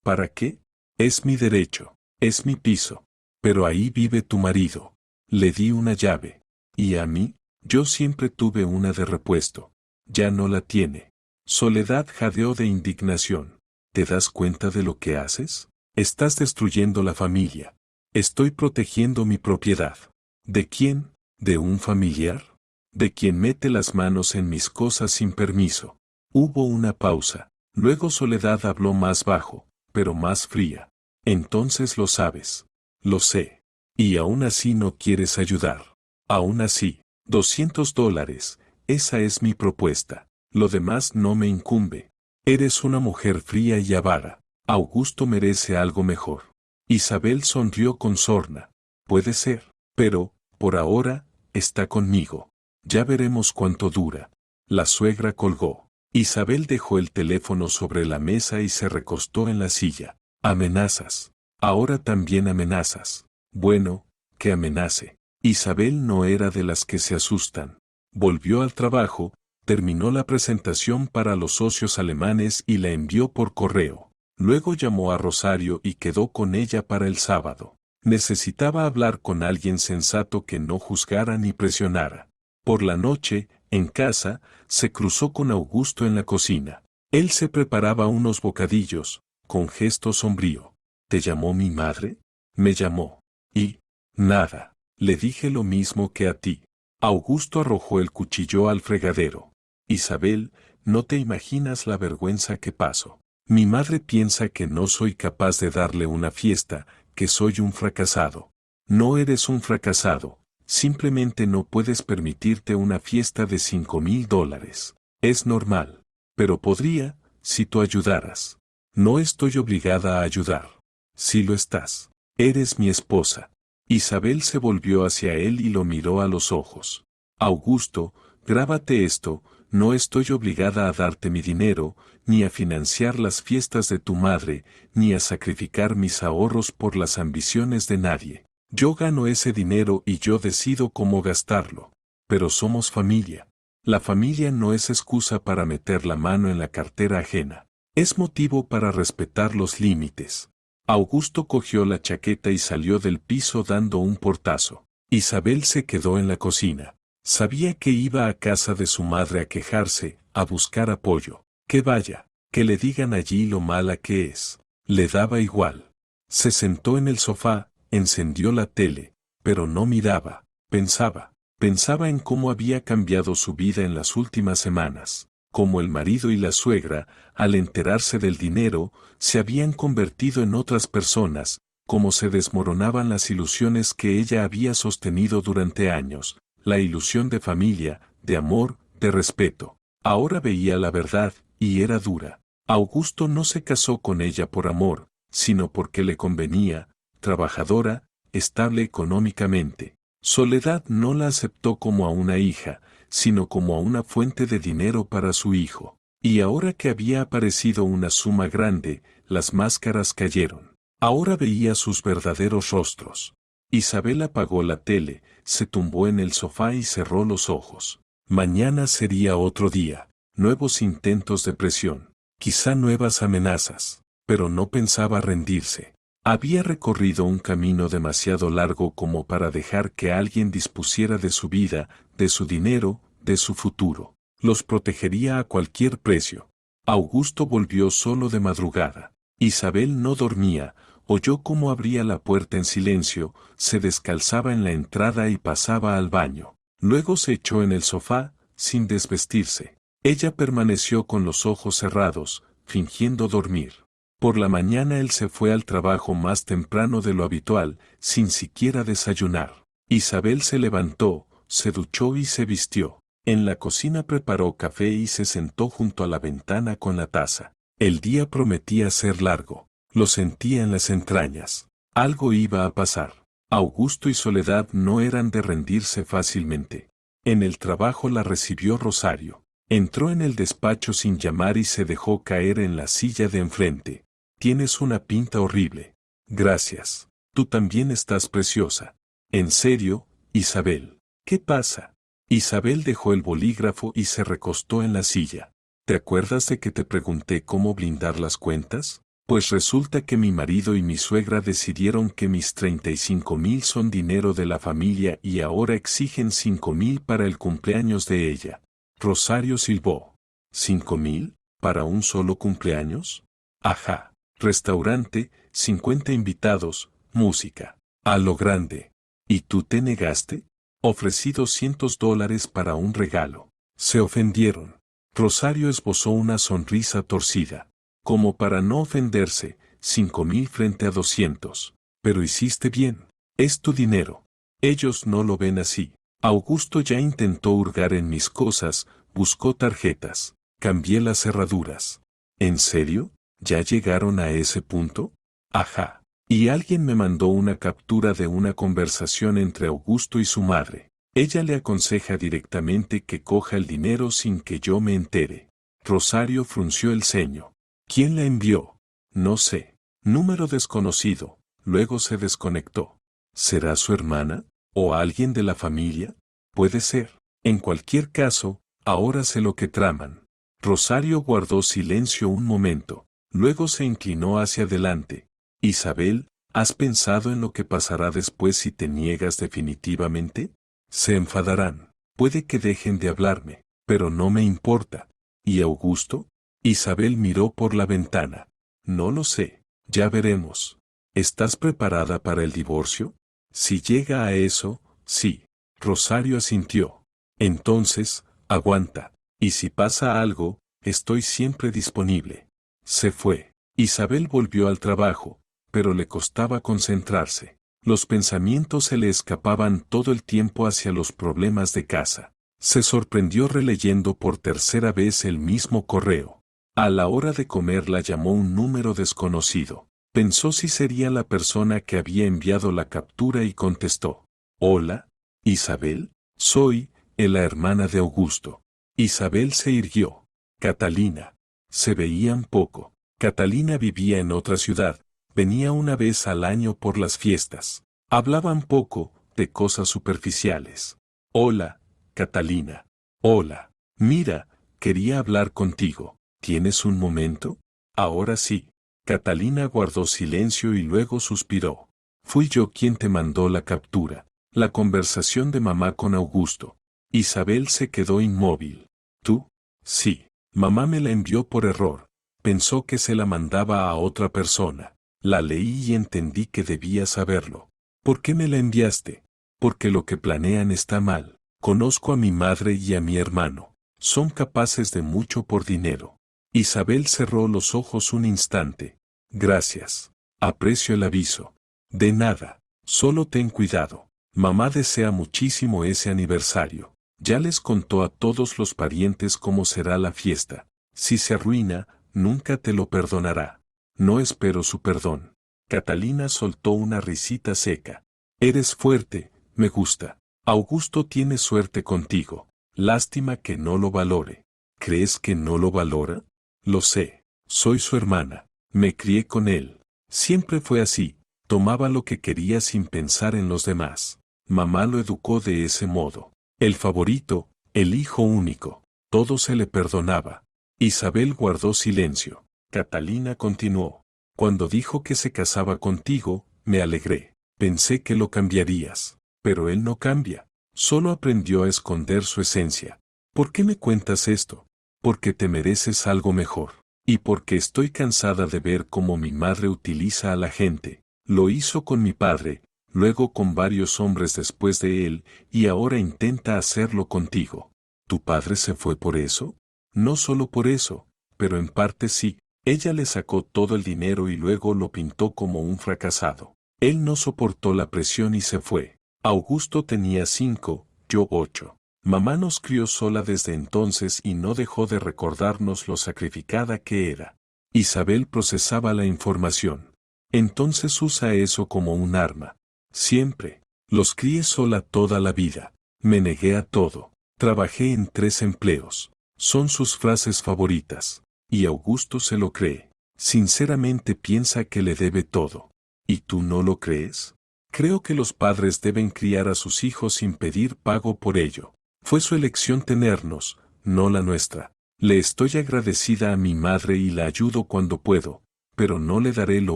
¿Para qué? Es mi derecho. Es mi piso. Pero ahí vive tu marido. Le di una llave. ¿Y a mí? Yo siempre tuve una de repuesto. Ya no la tiene. Soledad jadeó de indignación. ¿Te das cuenta de lo que haces? Estás destruyendo la familia. Estoy protegiendo mi propiedad. ¿De quién? ¿De un familiar? ¿De quien mete las manos en mis cosas sin permiso? Hubo una pausa. Luego Soledad habló más bajo, pero más fría. Entonces lo sabes. Lo sé. Y aún así no quieres ayudar. Aún así, $200, esa es mi propuesta. Lo demás no me incumbe. Eres una mujer fría y avara. Augusto merece algo mejor. Isabel sonrió con sorna. Puede ser, pero, por ahora, está conmigo. Ya veremos cuánto dura. La suegra colgó. Isabel dejó el teléfono sobre la mesa y se recostó en la silla. Amenazas. Ahora también amenazas. Bueno, que amenace. Isabel no era de las que se asustan. Volvió al trabajo, terminó la presentación para los socios alemanes y la envió por correo. Luego llamó a Rosario y quedó con ella para el sábado. Necesitaba hablar con alguien sensato que no juzgara ni presionara. Por la noche, en casa, se cruzó con Augusto en la cocina. Él se preparaba unos bocadillos, con gesto sombrío. ¿Te llamó mi madre? Me llamó. Y, nada, le dije lo mismo que a ti. Augusto arrojó el cuchillo al fregadero. Isabel, no te imaginas la vergüenza que paso. Mi madre piensa que no soy capaz de darle una fiesta, que soy un fracasado. No eres un fracasado, simplemente no puedes permitirte una fiesta de $5,000. Es normal. Pero podría, si tú ayudaras. No estoy obligada a ayudar. Si lo estás. Eres mi esposa. Isabel se volvió hacia él y lo miró a los ojos. Augusto, grábate esto, no estoy obligada a darte mi dinero, ni a financiar las fiestas de tu madre, ni a sacrificar mis ahorros por las ambiciones de nadie. Yo gano ese dinero y yo decido cómo gastarlo. Pero somos familia. La familia no es excusa para meter la mano en la cartera ajena. Es motivo para respetar los límites. Augusto cogió la chaqueta y salió del piso dando un portazo. Isabel se quedó en la cocina. Sabía que iba a casa de su madre a quejarse, a buscar apoyo. Que vaya, que le digan allí lo mala que es. Le daba igual. Se sentó en el sofá, encendió la tele, pero no miraba, pensaba. Pensaba en cómo había cambiado su vida en las últimas semanas. Cómo el marido y la suegra, al enterarse del dinero, se habían convertido en otras personas, cómo se desmoronaban las ilusiones que ella había sostenido durante años, la ilusión de familia, de amor, de respeto. Ahora veía la verdad, y era dura. Augusto no se casó con ella por amor, sino porque le convenía, trabajadora, estable económicamente. Soledad no la aceptó como a una hija, sino como a una fuente de dinero para su hijo. Y ahora que había aparecido una suma grande, las máscaras cayeron. Ahora veía sus verdaderos rostros. Isabel apagó la tele, se tumbó en el sofá y cerró los ojos. Mañana sería otro día, nuevos intentos de presión, quizá nuevas amenazas, pero no pensaba rendirse. Había recorrido un camino demasiado largo como para dejar que alguien dispusiera de su vida, de su dinero, de su futuro. Los protegería a cualquier precio. Augusto volvió solo de madrugada. Isabel no dormía, oyó cómo abría la puerta en silencio, se descalzaba en la entrada y pasaba al baño. Luego se echó en el sofá, sin desvestirse. Ella permaneció con los ojos cerrados, fingiendo dormir. Por la mañana él se fue al trabajo más temprano de lo habitual, sin siquiera desayunar. Isabel se levantó, se duchó y se vistió. En la cocina preparó café y se sentó junto a la ventana con la taza. El día prometía ser largo. Lo sentía en las entrañas. Algo iba a pasar. Augusto y Soledad no eran de rendirse fácilmente. En el trabajo la recibió Rosario. Entró en el despacho sin llamar y se dejó caer en la silla de enfrente. Tienes una pinta horrible. Gracias. Tú también estás preciosa. En serio, Isabel. ¿Qué pasa? Isabel dejó el bolígrafo y se recostó en la silla. ¿Te acuerdas de que te pregunté cómo blindar las cuentas? Pues resulta que mi marido y mi suegra decidieron que mis 35,000 son dinero de la familia y ahora exigen 5,000 para el cumpleaños de ella. Rosario silbó. ¿5,000? ¿Para un solo cumpleaños? Ajá. Restaurante, 50 invitados, música. A lo grande. ¿Y tú te negaste? Ofrecí $200 para un regalo. Se ofendieron. Rosario esbozó una sonrisa torcida. Como para no ofenderse, 5,000 frente a 200. Pero hiciste bien. Es tu dinero. Ellos no lo ven así. Augusto ya intentó hurgar en mis cosas, buscó tarjetas. Cambié las cerraduras. ¿En serio? ¿Ya llegaron a ese punto? Ajá. Y alguien me mandó una captura de una conversación entre Augusto y su madre. Ella le aconseja directamente que coja el dinero sin que yo me entere. Rosario frunció el ceño. ¿Quién la envió? No sé. Número desconocido. Luego se desconectó. ¿Será su hermana? ¿O alguien de la familia? Puede ser. En cualquier caso, ahora sé lo que traman. Rosario guardó silencio un momento. Luego se inclinó hacia adelante. Isabel, ¿has pensado en lo que pasará después si te niegas definitivamente? Se enfadarán. Puede que dejen de hablarme, pero no me importa. ¿Y Augusto? Isabel miró por la ventana. No lo sé. Ya veremos. ¿Estás preparada para el divorcio? Si llega a eso, sí. Rosario asintió. Entonces, aguanta. Y si pasa algo, estoy siempre disponible. Se fue. Isabel volvió al trabajo, pero le costaba concentrarse. Los pensamientos se le escapaban todo el tiempo hacia los problemas de casa. Se sorprendió releyendo por tercera vez el mismo correo. A la hora de comer la llamó un número desconocido. Pensó si sería la persona que había enviado la captura y contestó. Hola, Isabel, soy, la hermana de Augusto. Isabel se irguió. Catalina. Se veían poco. Catalina vivía en otra ciudad, venía una vez al año por las fiestas. Hablaban poco, de cosas superficiales. Hola, Catalina. Hola. Mira, quería hablar contigo. ¿Tienes un momento? Ahora sí. Catalina guardó silencio y luego suspiró. Fui yo quien te mandó la captura. La conversación de mamá con Augusto. Isabel se quedó inmóvil. ¿Tú? Sí. Mamá me la envió por error. Pensó que se la mandaba a otra persona. La leí y entendí que debía saberlo. ¿Por qué me la enviaste? Porque lo que planean está mal. Conozco a mi madre y a mi hermano. Son capaces de mucho por dinero. Isabel cerró los ojos un instante. Gracias. Aprecio el aviso. De nada. Solo ten cuidado. Mamá desea muchísimo ese aniversario. Ya les contó a todos los parientes cómo será la fiesta. Si se arruina, nunca te lo perdonará. No espero su perdón. Catalina soltó una risita seca. Eres fuerte, me gusta. Augusto tiene suerte contigo. Lástima que no lo valore. ¿Crees que no lo valora? Lo sé. Soy su hermana. Me crié con él. Siempre fue así. Tomaba lo que quería sin pensar en los demás. Mamá lo educó de ese modo. El favorito, el hijo único. Todo se le perdonaba. Isabel guardó silencio. Catalina continuó. Cuando dijo que se casaba contigo, me alegré. Pensé que lo cambiarías. Pero él no cambia. Solo aprendió a esconder su esencia. ¿Por qué me cuentas esto? Porque te mereces algo mejor. Y porque estoy cansada de ver cómo mi madre utiliza a la gente. Lo hizo con mi padre, luego con varios hombres después de él, y ahora intenta hacerlo contigo. ¿Tu padre se fue por eso? No solo por eso, pero en parte sí. Ella le sacó todo el dinero y luego lo pintó como un fracasado. Él no soportó la presión y se fue. Augusto tenía 5, yo 8. Mamá nos crió sola desde entonces y no dejó de recordarnos lo sacrificada que era. Isabel procesaba la información. Entonces usa eso como un arma. Siempre. Los crié sola toda la vida. Me negué a todo. Trabajé en 3 empleos. Son sus frases favoritas. Y Augusto se lo cree. Sinceramente piensa que le debe todo. ¿Y tú no lo crees? Creo que los padres deben criar a sus hijos sin pedir pago por ello. Fue su elección tenernos, no la nuestra. Le estoy agradecida a mi madre y la ayudo cuando puedo, pero no le daré lo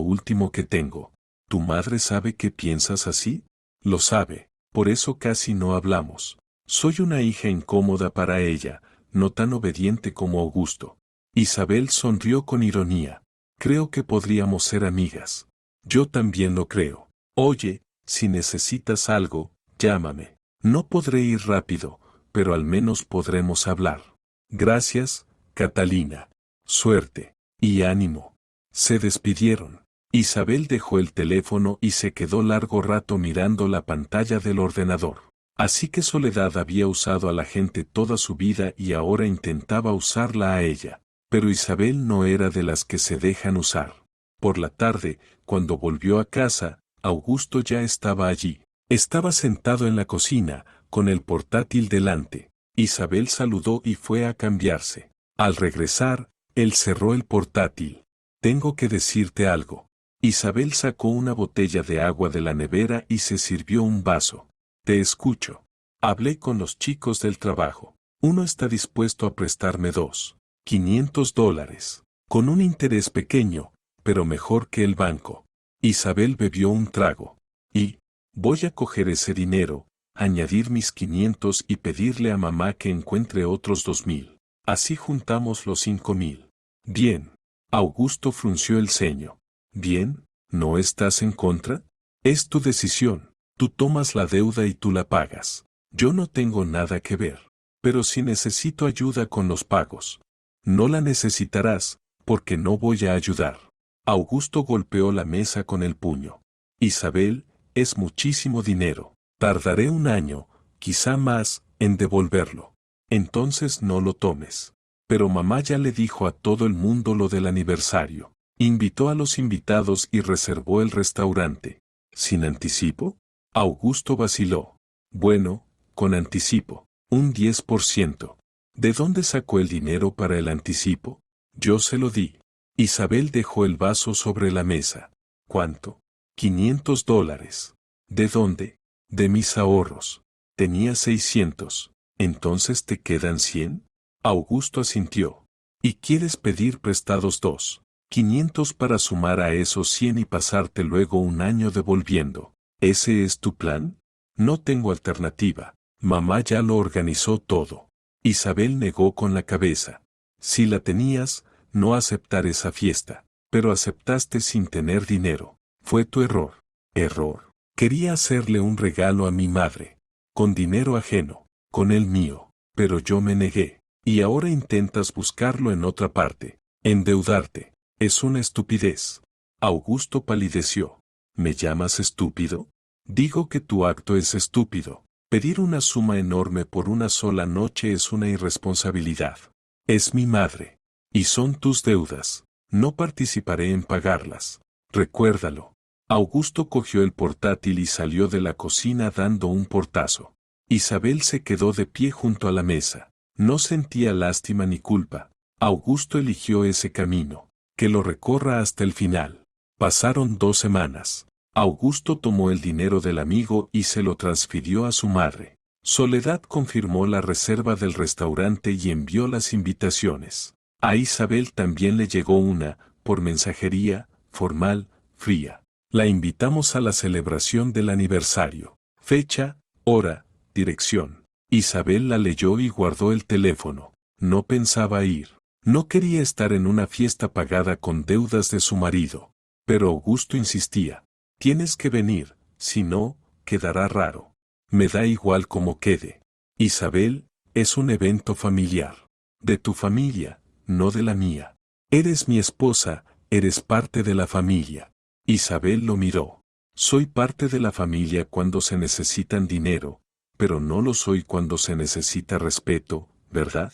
último que tengo. ¿Tu madre sabe que piensas así? Lo sabe, por eso casi no hablamos. Soy una hija incómoda para ella, no tan obediente como Augusto. Isabel sonrió con ironía. Creo que podríamos ser amigas. Yo también lo creo. Oye, si necesitas algo, llámame. No podré ir rápido, pero al menos podremos hablar. Gracias, Catalina. Suerte. Y ánimo. Se despidieron. Isabel dejó el teléfono y se quedó largo rato mirando la pantalla del ordenador. Así que Soledad había usado a la gente toda su vida y ahora intentaba usarla a ella. Pero Isabel no era de las que se dejan usar. Por la tarde, cuando volvió a casa, Augusto ya estaba allí. Estaba sentado en la cocina, con el portátil delante. Isabel saludó y fue a cambiarse. Al regresar, él cerró el portátil. Tengo que decirte algo. Isabel sacó una botella de agua de la nevera y se sirvió un vaso. Te escucho. Hablé con los chicos del trabajo. Uno está dispuesto a prestarme $500, con un interés pequeño, pero mejor que el banco. Isabel bebió un trago. Y, voy a coger ese dinero, añadir mis 500 y pedirle a mamá que encuentre otros 2000. Así juntamos los 5000. Bien. Augusto frunció el ceño. Bien, ¿no estás en contra? Es tu decisión. Tú tomas la deuda y tú la pagas. Yo no tengo nada que ver. Pero si necesito ayuda con los pagos. No la necesitarás, porque no voy a ayudar. Augusto golpeó la mesa con el puño. Isabel, es muchísimo dinero. Tardaré un año, quizá más, en devolverlo. Entonces no lo tomes. Pero mamá ya le dijo a todo el mundo lo del aniversario. Invitó a los invitados y reservó el restaurante. ¿Sin anticipo? Augusto vaciló. Bueno, con anticipo. Un 10%. ¿De dónde sacó el dinero para el anticipo? Yo se lo di. Isabel dejó el vaso sobre la mesa. ¿Cuánto? $500. ¿De dónde? De mis ahorros. Tenía 600. ¿Entonces te quedan 100? Augusto asintió. ¿Y quieres pedir prestados 500 para sumar a esos 100 y pasarte luego un año devolviendo? ¿Ese es tu plan? No tengo alternativa. Mamá ya lo organizó todo. Isabel negó con la cabeza. Si la tenías, no aceptar esa fiesta. Pero aceptaste sin tener dinero. Fue tu error. Error. Quería hacerle un regalo a mi madre. Con dinero ajeno. Con el mío. Pero yo me negué. Y ahora intentas buscarlo en otra parte. Endeudarte. Es una estupidez. Augusto palideció. ¿Me llamas estúpido? Digo que tu acto es estúpido. Pedir una suma enorme por una sola noche es una irresponsabilidad. Es mi madre. Y son tus deudas. No participaré en pagarlas. Recuérdalo. Augusto cogió el portátil y salió de la cocina dando un portazo. Isabel se quedó de pie junto a la mesa. No sentía lástima ni culpa. Augusto eligió ese camino. Que lo recorra hasta el final. Pasaron 2 semanas. Augusto tomó el dinero del amigo y se lo transfirió a su madre. Soledad confirmó la reserva del restaurante y envió las invitaciones. A Isabel también le llegó una, por mensajería, formal, fría. La invitamos a la celebración del aniversario. Fecha, hora, dirección. Isabel la leyó y guardó el teléfono. No pensaba ir. No quería estar en una fiesta pagada con deudas de su marido. Pero Augusto insistía. Tienes que venir, si no, quedará raro. Me da igual cómo quede. Isabel, es un evento familiar. De tu familia, no de la mía. Eres mi esposa, eres parte de la familia. Isabel lo miró. Soy parte de la familia cuando se necesitan dinero, pero no lo soy cuando se necesita respeto, ¿verdad?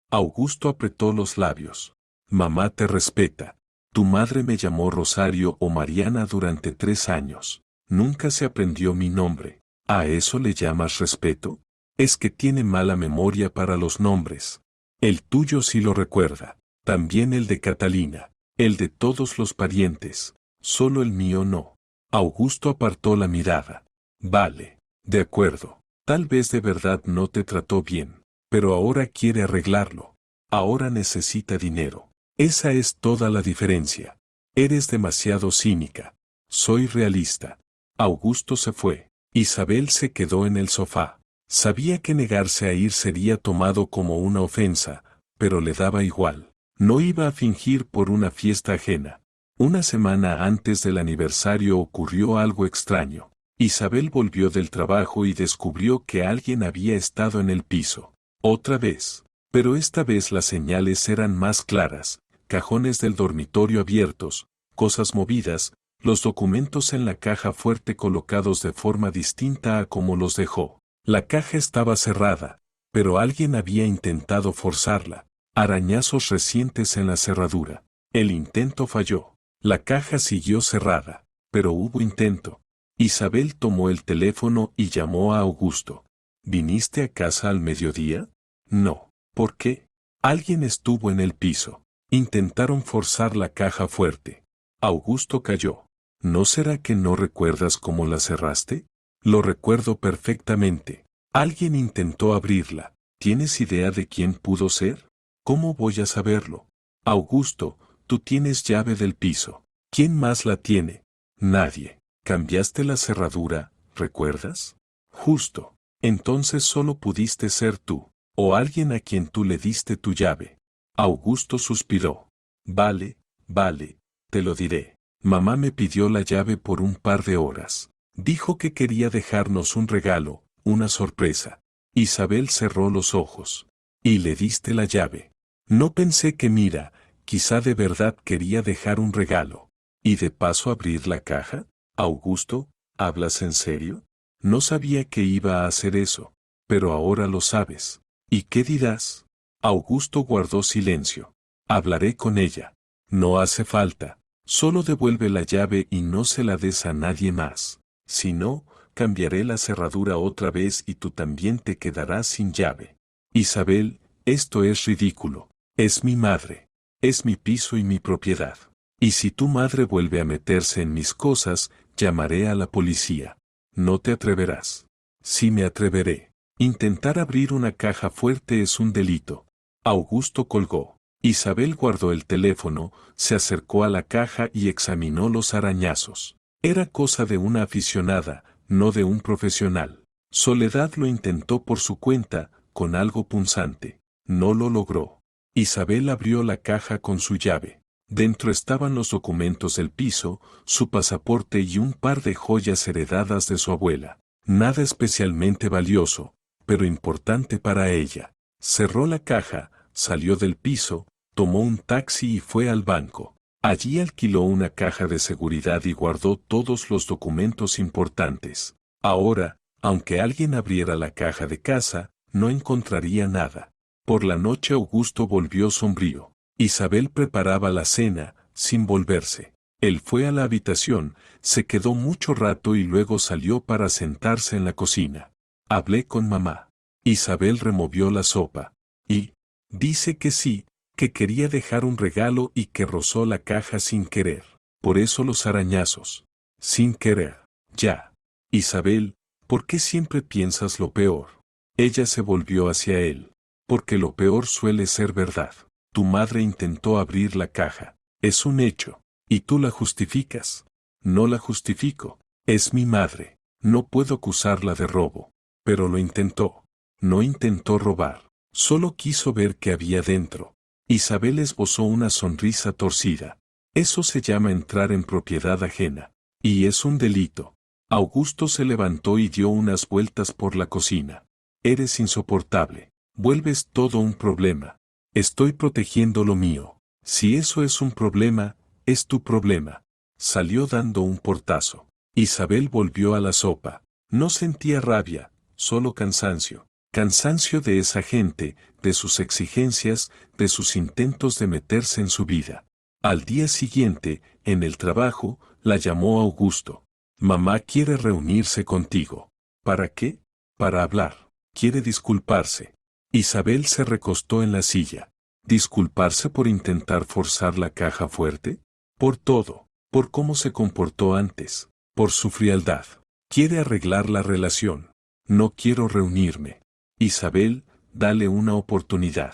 Augusto apretó los labios. Mamá te respeta. Tu madre me llamó Rosario o Mariana durante 3 años. Nunca se aprendió mi nombre. ¿A eso le llamas respeto? Es que tiene mala memoria para los nombres. El tuyo sí lo recuerda. También el de Catalina. El de todos los parientes. Solo el mío no. Augusto apartó la mirada. Vale. De acuerdo. Tal vez de verdad no te trató bien. Pero ahora quiere arreglarlo. Ahora necesita dinero. Esa es toda la diferencia. Eres demasiado cínica. Soy realista. Augusto se fue. Isabel se quedó en el sofá. Sabía que negarse a ir sería tomado como una ofensa, pero le daba igual. No iba a fingir por una fiesta ajena. Una semana antes del aniversario ocurrió algo extraño. Isabel volvió del trabajo y descubrió que alguien había estado en el piso. Otra vez. Pero esta vez las señales eran más claras. Cajones del dormitorio abiertos, cosas movidas, los documentos en la caja fuerte colocados de forma distinta a como los dejó. La caja estaba cerrada, pero alguien había intentado forzarla. Arañazos recientes en la cerradura. El intento falló. La caja siguió cerrada, pero hubo intento. Isabel tomó el teléfono y llamó a Augusto. ¿Viniste a casa al mediodía? No. ¿Por qué? Alguien estuvo en el piso. Intentaron forzar la caja fuerte. Augusto calló. ¿No será que no recuerdas cómo la cerraste? Lo recuerdo perfectamente. Alguien intentó abrirla. ¿Tienes idea de quién pudo ser? ¿Cómo voy a saberlo? Augusto, tú tienes llave del piso. ¿Quién más la tiene? Nadie. Cambiaste la cerradura, ¿recuerdas? Justo. Entonces solo pudiste ser tú, o alguien a quien tú le diste tu llave. Augusto suspiró. Vale, vale, te lo diré. Mamá me pidió la llave por un par de horas. Dijo que quería dejarnos un regalo, una sorpresa. Isabel cerró los ojos. Y le diste la llave. No pensé que mira, quizá de verdad quería dejar un regalo. ¿Y de paso abrir la caja? Augusto, ¿hablas en serio? No sabía que iba a hacer eso, pero ahora lo sabes. ¿Y qué dirás? Augusto guardó silencio. Hablaré con ella. No hace falta. Solo devuelve la llave y no se la des a nadie más. Si no, cambiaré la cerradura otra vez y tú también te quedarás sin llave. Isabel, esto es ridículo. Es mi madre. Es mi piso y mi propiedad. Y si tu madre vuelve a meterse en mis cosas, llamaré a la policía. No te atreverás. Sí me atreveré. Intentar abrir una caja fuerte es un delito. Augusto colgó. Isabel guardó el teléfono, se acercó a la caja y examinó los arañazos. Era cosa de una aficionada, no de un profesional. Soledad lo intentó por su cuenta, con algo punzante. No lo logró. Isabel abrió la caja con su llave. Dentro estaban los documentos del piso, su pasaporte y un par de joyas heredadas de su abuela. Nada especialmente valioso, pero importante para ella. Cerró la caja, salió del piso, tomó un taxi y fue al banco. Allí alquiló una caja de seguridad y guardó todos los documentos importantes. Ahora, aunque alguien abriera la caja de casa, no encontraría nada. Por la noche Augusto volvió sombrío. Isabel preparaba la cena, sin volverse. Él fue a la habitación, se quedó mucho rato y luego salió para sentarse en la cocina. Hablé con mamá. Isabel removió la sopa. Y dice que sí, que quería dejar un regalo y que rozó la caja sin querer. Por eso los arañazos. Sin querer. Ya. Isabel, ¿por qué siempre piensas lo peor? Ella se volvió hacia él. Porque lo peor suele ser verdad. Tu madre intentó abrir la caja. Es un hecho. Y tú la justificas. No la justifico. Es mi madre. No puedo acusarla de robo. Pero lo intentó. No intentó robar. Solo quiso ver qué había dentro. Isabel esbozó una sonrisa torcida. Eso se llama entrar en propiedad ajena. Y es un delito. Augusto se levantó y dio unas vueltas por la cocina. Eres insoportable. Vuelves todo un problema. Estoy protegiendo lo mío. Si eso es un problema, es tu problema. Salió dando un portazo. Isabel volvió a la sopa. No sentía rabia, solo cansancio. Cansancio de esa gente, de sus exigencias, de sus intentos de meterse en su vida. Al día siguiente, en el trabajo, la llamó Augusto. Mamá quiere reunirse contigo. ¿Para qué? Para hablar. Quiere disculparse. Isabel se recostó en la silla. ¿Disculparse por intentar forzar la caja fuerte? Por todo, por cómo se comportó antes, por su frialdad. Quiere arreglar la relación. No quiero reunirme. Isabel, dale una oportunidad.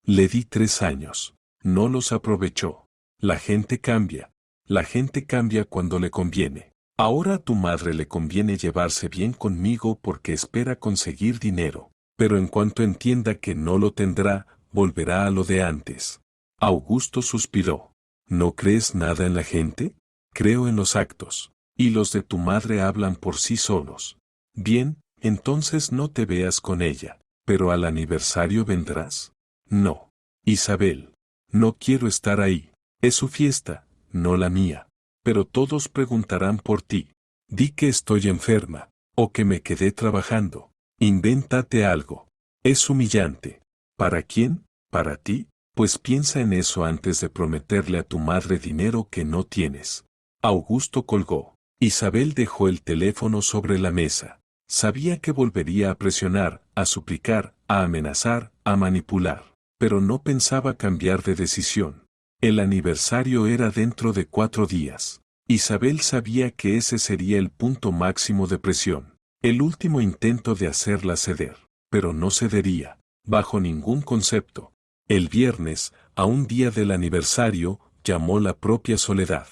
Le di 3 años. No los aprovechó. La gente cambia. La gente cambia cuando le conviene. Ahora a tu madre le conviene llevarse bien conmigo porque espera conseguir dinero. Pero en cuanto entienda que no lo tendrá, volverá a lo de antes. Augusto suspiró. ¿No crees nada en la gente? Creo en los actos. Y los de tu madre hablan por sí solos. Bien, entonces no te veas con ella. ¿Pero al aniversario vendrás? No. Isabel. No quiero estar ahí. Es su fiesta, no la mía. Pero todos preguntarán por ti. Di que estoy enferma, o que me quedé trabajando. Invéntate algo. Es humillante. ¿Para quién? ¿Para ti? Pues piensa en eso antes de prometerle a tu madre dinero que no tienes. Augusto colgó. Isabel dejó el teléfono sobre la mesa. Sabía que volvería a presionar, a suplicar, a amenazar, a manipular. Pero no pensaba cambiar de decisión. El aniversario era dentro de 4 días. Isabel sabía que ese sería el punto máximo de presión. El último intento de hacerla ceder. Pero no cedería, bajo ningún concepto. El viernes, a un día del aniversario, llamó la propia Soledad.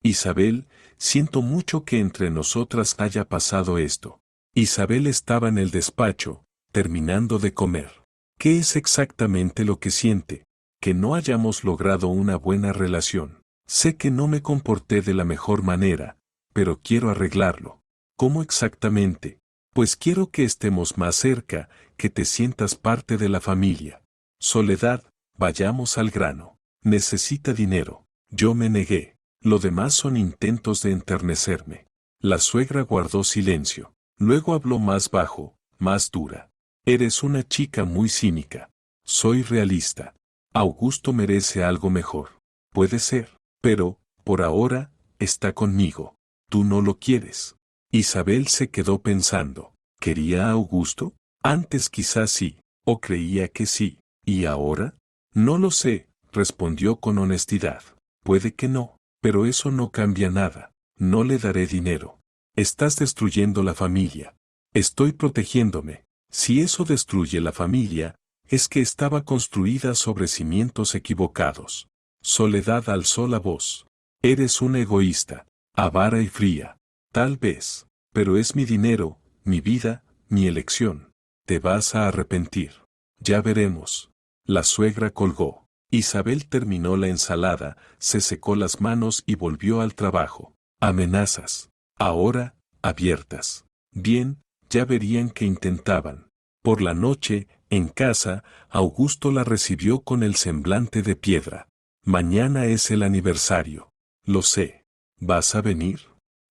Isabel, siento mucho que entre nosotras haya pasado esto. Isabel estaba en el despacho, terminando de comer. ¿Qué es exactamente lo que siente? Que no hayamos logrado una buena relación. Sé que no me comporté de la mejor manera, pero quiero arreglarlo. ¿Cómo exactamente? Pues quiero que estemos más cerca, que te sientas parte de la familia. Soledad, vayamos al grano. Necesita dinero. Yo me negué. Lo demás son intentos de enternecerme. La suegra guardó silencio. Luego habló más bajo, más dura. Eres una chica muy cínica. Soy realista. Augusto merece algo mejor. Puede ser, pero, por ahora, está conmigo. Tú no lo quieres. Isabel se quedó pensando. ¿Quería a Augusto? Antes quizás sí, o creía que sí. ¿Y ahora? No lo sé, respondió con honestidad. Puede que no, pero eso no cambia nada. No le daré dinero. Estás destruyendo la familia. Estoy protegiéndome. Si eso destruye la familia, es que estaba construida sobre cimientos equivocados. Soledad alzó la voz. Eres una egoísta, avara y fría. Tal vez, pero es mi dinero, mi vida, mi elección. Te vas a arrepentir. Ya veremos. La suegra colgó. Isabel terminó la ensalada, se secó las manos y volvió al trabajo. Amenazas. Ahora, abiertas. Bien, ya verían que intentaban. Por la noche, en casa, Augusto la recibió con el semblante de piedra. Mañana es el aniversario. Lo sé. ¿Vas a venir?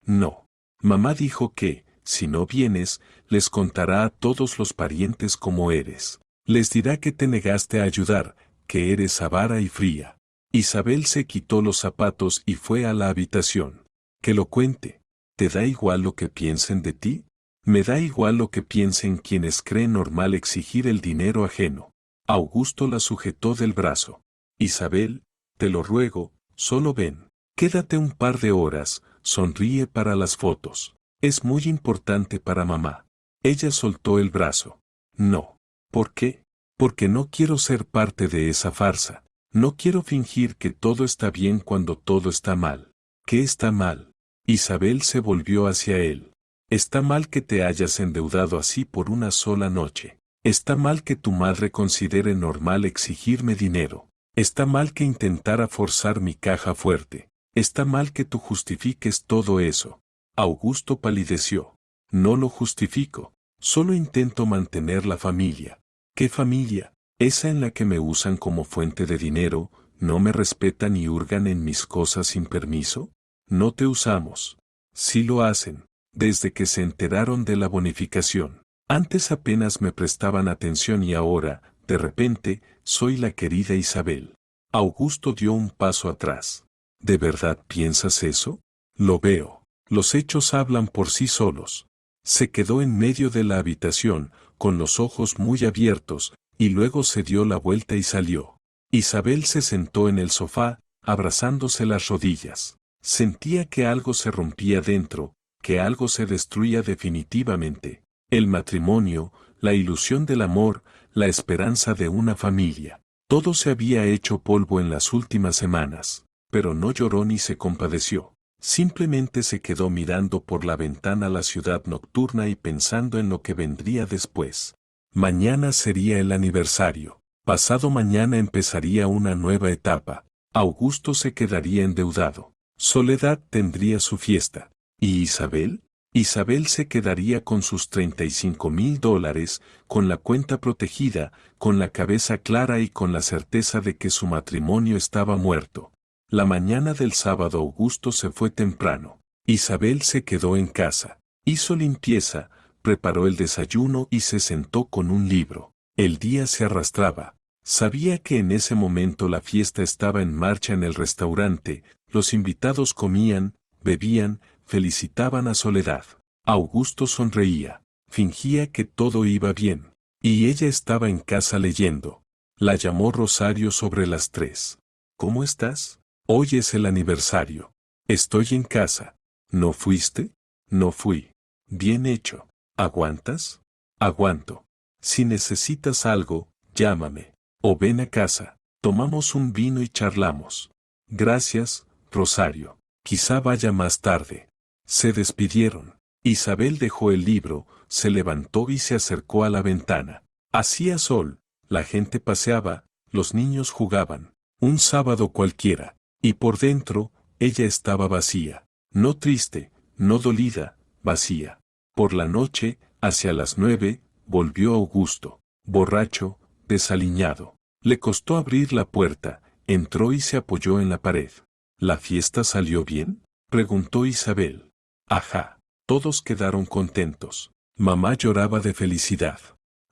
No. Mamá dijo que, si no vienes, les contará a todos los parientes cómo eres. Les dirá que te negaste a ayudar, que eres avara y fría. Isabel se quitó los zapatos y fue a la habitación. Que lo cuente. ¿Te da igual lo que piensen de ti? Me da igual lo que piensen quienes creen normal exigir el dinero ajeno. Augusto la sujetó del brazo. Isabel, te lo ruego, solo ven. Quédate un par de horas, sonríe para las fotos. Es muy importante para mamá. Ella soltó el brazo. No. ¿Por qué? Porque no quiero ser parte de esa farsa. No quiero fingir que todo está bien cuando todo está mal. ¿Qué está mal? Isabel se volvió hacia él. Está mal que te hayas endeudado así por una sola noche. Está mal que tu madre considere normal exigirme dinero. Está mal que intentara forzar mi caja fuerte. Está mal que tú justifiques todo eso. Augusto palideció. No lo justifico. Solo intento mantener la familia. ¿Qué familia? Esa en la que me usan como fuente de dinero, no me respetan y hurgan en mis cosas sin permiso. No te usamos. Sí lo hacen, desde que se enteraron de la bonificación. Antes apenas me prestaban atención y ahora, de repente, soy la querida Isabel. Augusto dio un paso atrás. ¿De verdad piensas eso? Lo veo. Los hechos hablan por sí solos. Se quedó en medio de la habitación, con los ojos muy abiertos, y luego se dio la vuelta y salió. Isabel se sentó en el sofá, abrazándose las rodillas. Sentía que algo se rompía dentro, que algo se destruía definitivamente. El matrimonio, la ilusión del amor, la esperanza de una familia. Todo se había hecho polvo en las últimas semanas, pero no lloró ni se compadeció. Simplemente se quedó mirando por la ventana la ciudad nocturna y pensando en lo que vendría después. Mañana sería el aniversario. Pasado mañana empezaría una nueva etapa. Augusto se quedaría endeudado. Soledad tendría su fiesta. ¿Y Isabel? Isabel se quedaría con sus $35,000, con la cuenta protegida, con la cabeza clara y con la certeza de que su matrimonio estaba muerto. La mañana del sábado Augusto se fue temprano. Isabel se quedó en casa. Hizo limpieza, preparó el desayuno y se sentó con un libro. El día se arrastraba. Sabía que en ese momento la fiesta estaba en marcha en el restaurante, los invitados comían, bebían, felicitaban a Soledad. Augusto sonreía, fingía que todo iba bien, y ella estaba en casa leyendo. La llamó Rosario sobre las 3. ¿Cómo estás? Hoy es el aniversario. Estoy en casa. ¿No fuiste? No fui. Bien hecho. ¿Aguantas? Aguanto. Si necesitas algo, llámame. O ven a casa. Tomamos un vino y charlamos. Gracias, Rosario. Quizá vaya más tarde. Se despidieron. Isabel dejó el libro, se levantó y se acercó a la ventana. Hacía sol, la gente paseaba, los niños jugaban. Un sábado cualquiera. Y por dentro, ella estaba vacía. No triste, no dolida, vacía. Por la noche, hacia las 9, volvió Augusto, borracho, desaliñado. Le costó abrir la puerta, entró y se apoyó en la pared. ¿La fiesta salió bien? Preguntó Isabel. Ajá. Todos quedaron contentos. Mamá lloraba de felicidad.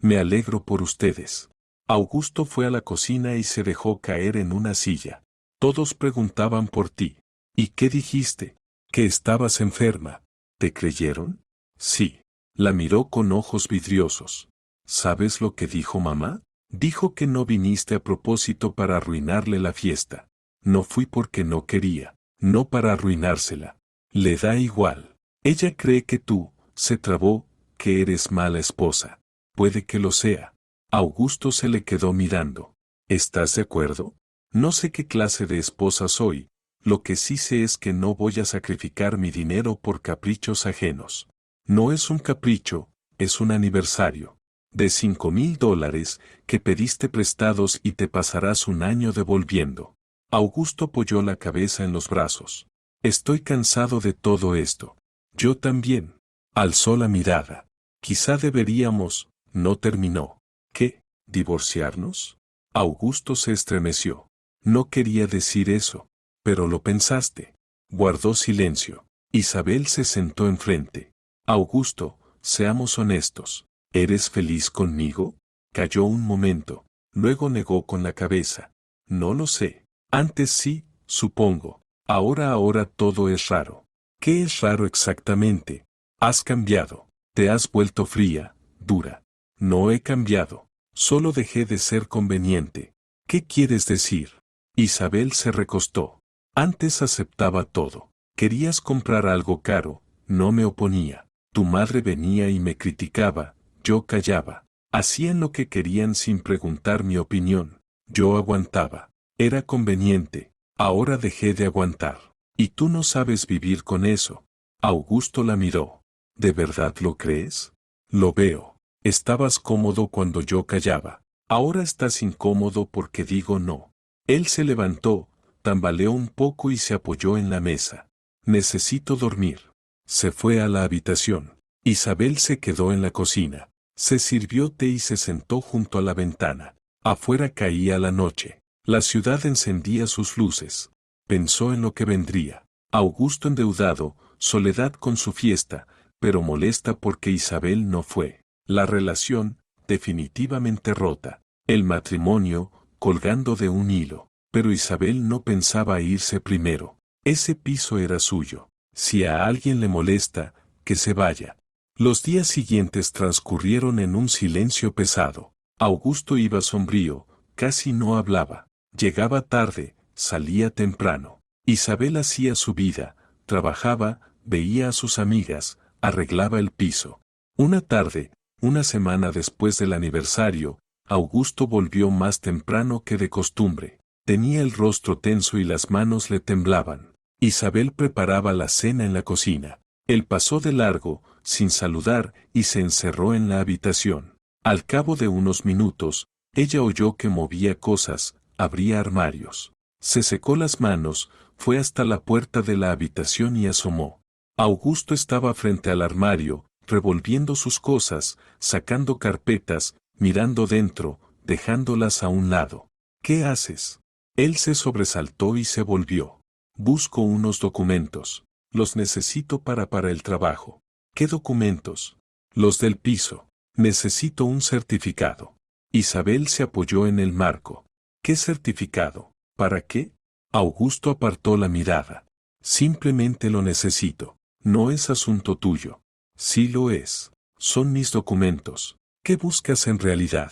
Me alegro por ustedes. Augusto fue a la cocina y se dejó caer en una silla. Todos preguntaban por ti. ¿Y qué dijiste? Que estabas enferma. ¿Te creyeron? Sí. La miró con ojos vidriosos. ¿Sabes lo que dijo mamá? Dijo que no viniste a propósito para arruinarle la fiesta. No fui porque no quería, no para arruinársela. Le da igual. Ella cree que tú, se trabó, que eres mala esposa. Puede que lo sea. Augusto se le quedó mirando. ¿Estás de acuerdo? No sé qué clase de esposa soy, lo que sí sé es que no voy a sacrificar mi dinero por caprichos ajenos. No es un capricho, es un aniversario. De $5,000 que pediste prestados y te pasarás un año devolviendo. Augusto apoyó la cabeza en los brazos. Estoy cansado de todo esto. Yo también. Alzó la mirada. Quizá deberíamos, no terminó. ¿Qué? ¿Divorciarnos? Augusto se estremeció. No quería decir eso, pero lo pensaste. Guardó silencio. Isabel se sentó enfrente. Augusto, seamos honestos. ¿Eres feliz conmigo? Calló un momento, luego negó con la cabeza. No lo sé. Antes sí, supongo. Ahora todo es raro. ¿Qué es raro exactamente? Has cambiado. Te has vuelto fría, dura. No he cambiado. Solo dejé de ser conveniente. ¿Qué quieres decir? Isabel se recostó. Antes aceptaba todo. Querías comprar algo caro, no me oponía. Tu madre venía y me criticaba, yo callaba. Hacían lo que querían sin preguntar mi opinión. Yo aguantaba. Era conveniente. Ahora dejé de aguantar. Y tú no sabes vivir con eso. Augusto la miró. ¿De verdad lo crees? Lo veo. Estabas cómodo cuando yo callaba. Ahora estás incómodo porque digo no. Él se levantó, tambaleó un poco y se apoyó en la mesa. Necesito dormir. Se fue a la habitación. Isabel se quedó en la cocina. Se sirvió té y se sentó junto a la ventana. Afuera caía la noche. La ciudad encendía sus luces. Pensó en lo que vendría. Augusto endeudado, Soledad con su fiesta, pero molesta porque Isabel no fue. La relación, definitivamente rota. El matrimonio, colgando de un hilo. Pero Isabel no pensaba irse primero. Ese piso era suyo. Si a alguien le molesta, que se vaya. Los días siguientes transcurrieron en un silencio pesado. Augusto iba sombrío, casi no hablaba. Llegaba tarde, salía temprano. Isabel hacía su vida, trabajaba, veía a sus amigas, arreglaba el piso. Una tarde, una semana después del aniversario, Augusto volvió más temprano que de costumbre. Tenía el rostro tenso y las manos le temblaban. Isabel preparaba la cena en la cocina. Él pasó de largo, sin saludar, y se encerró en la habitación. Al cabo de unos minutos, ella oyó que movía cosas, abría armarios. Se secó las manos, fue hasta la puerta de la habitación y asomó. Augusto estaba frente al armario, revolviendo sus cosas, sacando carpetas, mirando dentro, dejándolas a un lado. ¿Qué haces? Él se sobresaltó y se volvió. Busco unos documentos. Los necesito para el trabajo. ¿Qué documentos? Los del piso. Necesito un certificado. Isabel se apoyó en el marco. ¿Qué certificado? ¿Para qué? Augusto apartó la mirada. Simplemente lo necesito. No es asunto tuyo. Sí lo es. Son mis documentos. ¿Qué buscas en realidad?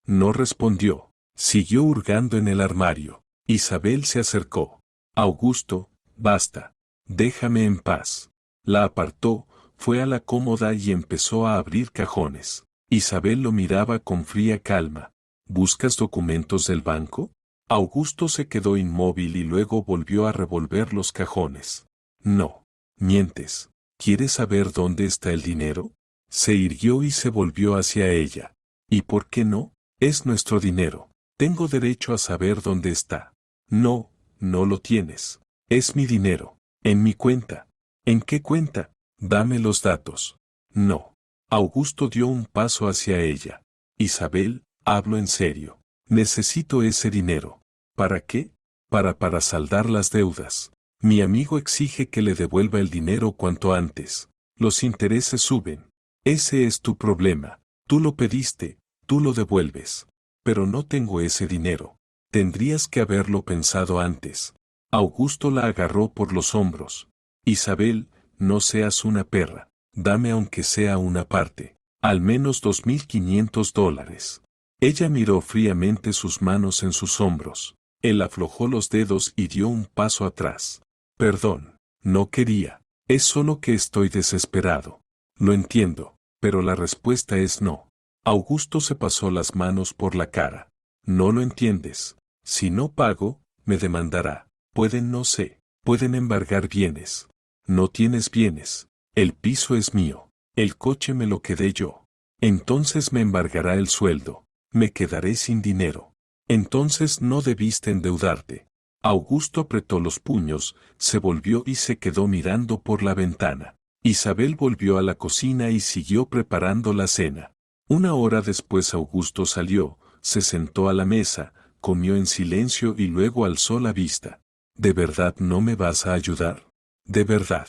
No respondió. Siguió hurgando en el armario. Isabel se acercó. Augusto, basta. Déjame en paz. La apartó, fue a la cómoda y empezó a abrir cajones. Isabel lo miraba con fría calma. ¿Buscas documentos del banco? Augusto se quedó inmóvil y luego volvió a revolver los cajones. No. Mientes. ¿Quieres saber dónde está el dinero? Se irguió y se volvió hacia ella. ¿Y por qué no? Es nuestro dinero. Tengo derecho a saber dónde está. No, no lo tienes. Es mi dinero. En mi cuenta. ¿En qué cuenta? Dame los datos. No. Augusto dio un paso hacia ella. Isabel, hablo en serio. Necesito ese dinero. ¿Para qué? Para saldar las deudas. Mi amigo exige que le devuelva el dinero cuanto antes. Los intereses suben. Ese es tu problema. Tú lo pediste, tú lo devuelves. Pero no tengo ese dinero. Tendrías que haberlo pensado antes. Augusto la agarró por los hombros. Isabel, no seas una perra. Dame aunque sea una parte. Al menos $2.500. Ella miró fríamente sus manos en sus hombros. Él aflojó los dedos y dio un paso atrás. Perdón, no quería. Es solo que estoy desesperado. Lo entiendo, pero la respuesta es no. Augusto se pasó las manos por la cara. No lo entiendes. Si no pago, me demandará. Pueden embargar bienes. No tienes bienes. El piso es mío. El coche me lo quedé yo. Entonces me embargará el sueldo. Me quedaré sin dinero. Entonces no debiste endeudarte. Augusto apretó los puños, se volvió y se quedó mirando por la ventana. Isabel volvió a la cocina y siguió preparando la cena. Una hora después Augusto salió, se sentó a la mesa, comió en silencio y luego alzó la vista. ¿De verdad no me vas a ayudar? ¿De verdad?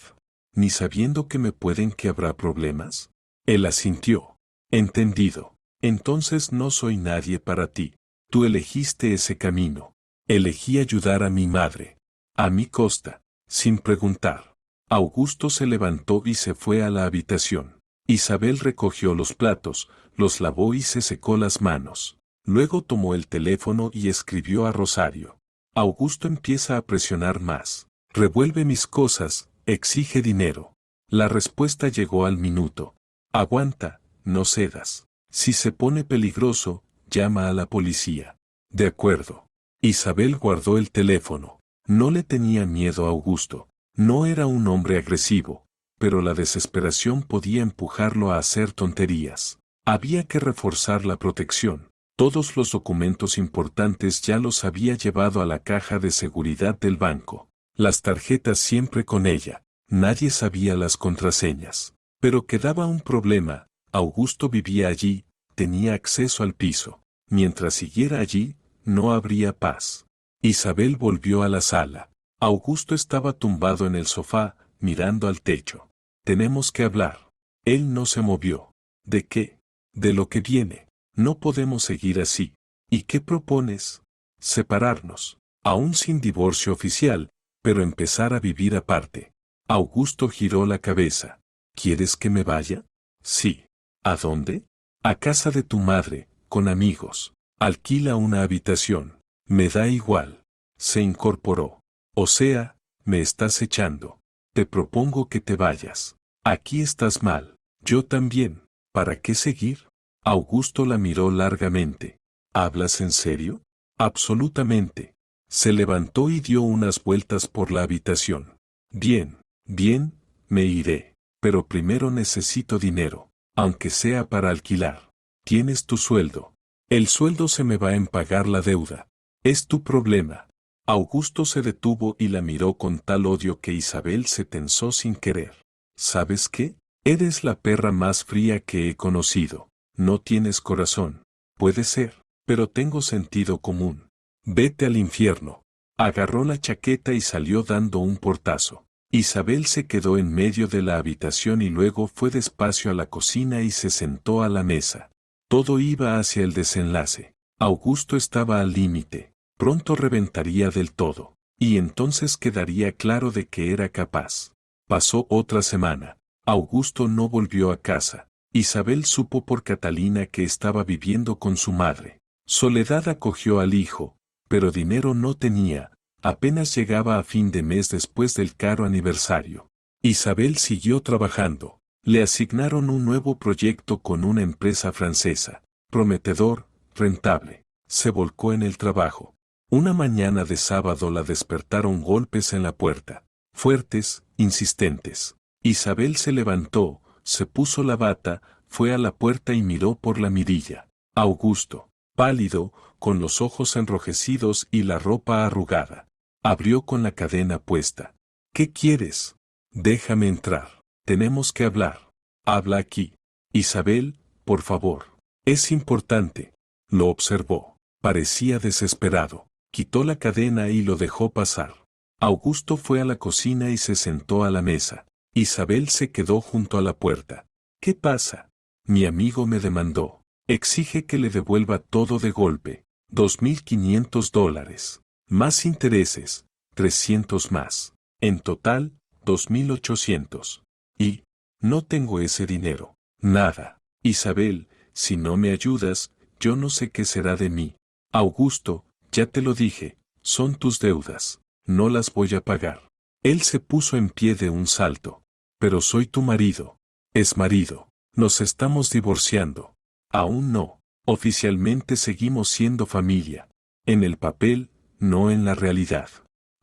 ¿Ni sabiendo que me pueden que habrá problemas? Él asintió. Entendido. Entonces no soy nadie para ti. Tú elegiste ese camino. Elegí ayudar a mi madre. A mi costa, sin preguntar. Augusto se levantó y se fue a la habitación. Isabel recogió los platos, los lavó y se secó las manos. Luego tomó el teléfono y escribió a Rosario. Augusto empieza a presionar más. Revuelve mis cosas, exige dinero. La respuesta llegó al minuto. Aguanta, no cedas. Si se pone peligroso, llama a la policía. De acuerdo. Isabel guardó el teléfono. No le tenía miedo a Augusto. No era un hombre agresivo, pero la desesperación podía empujarlo a hacer tonterías. Había que reforzar la protección. Todos los documentos importantes ya los había llevado a la caja de seguridad del banco. Las tarjetas siempre con ella. Nadie sabía las contraseñas. Pero quedaba un problema. Augusto vivía allí, tenía acceso al piso. Mientras siguiera allí, no habría paz. Isabel volvió a la sala. Augusto estaba tumbado en el sofá, mirando al techo. Tenemos que hablar. Él no se movió. ¿De qué? De lo que viene. No podemos seguir así. ¿Y qué propones? Separarnos. Aún sin divorcio oficial, pero empezar a vivir aparte. Augusto giró la cabeza. ¿Quieres que me vaya? Sí. ¿A dónde? A casa de tu madre, con amigos. Alquila una habitación. Me da igual. Se incorporó. O sea, me estás echando. Te propongo que te vayas. Aquí estás mal. Yo también. ¿Para qué seguir? Augusto la miró largamente. ¿Hablas en serio? Absolutamente. Se levantó y dio unas vueltas por la habitación. Bien, bien, me iré. Pero primero necesito dinero, aunque sea para alquilar. Tienes tu sueldo. El sueldo se me va en pagar la deuda. Es tu problema. Augusto se detuvo y la miró con tal odio que Isabel se tensó sin querer. ¿Sabes qué? Eres la perra más fría que he conocido. No tienes corazón. Puede ser, pero tengo sentido común. Vete al infierno. Agarró la chaqueta y salió dando un portazo. Isabel se quedó en medio de la habitación y luego fue despacio a la cocina y se sentó a la mesa. Todo iba hacia el desenlace. Augusto estaba al límite. Pronto reventaría del todo, y entonces quedaría claro de que era capaz. Pasó otra semana. Augusto no volvió a casa. Isabel supo por Catalina que estaba viviendo con su madre. Soledad acogió al hijo, pero dinero no tenía, apenas llegaba a fin de mes después del caro aniversario. Isabel siguió trabajando. Le asignaron un nuevo proyecto con una empresa francesa. Prometedor, rentable. Se volcó en el trabajo. Una mañana de sábado la despertaron golpes en la puerta. Fuertes, insistentes. Isabel se levantó, se puso la bata, fue a la puerta y miró por la mirilla. Augusto, pálido, con los ojos enrojecidos y la ropa arrugada. Abrió con la cadena puesta. ¿Qué quieres? Déjame entrar. Tenemos que hablar. Habla aquí. Isabel, por favor. Es importante. Lo observó. Parecía desesperado. Quitó la cadena y lo dejó pasar. Augusto fue a la cocina y se sentó a la mesa. Isabel se quedó junto a la puerta. ¿Qué pasa? Mi amigo me demandó. Exige que le devuelva todo de golpe. $2.500. Más intereses. 300 más. En total, 2.800. Y, no tengo ese dinero. Nada. Isabel, si no me ayudas, yo no sé qué será de mí. Augusto, ya te lo dije, son tus deudas. No las voy a pagar. Él se puso en pie de un salto. Pero soy tu marido. Es marido. Nos estamos divorciando. Aún no. Oficialmente seguimos siendo familia. En el papel, no en la realidad.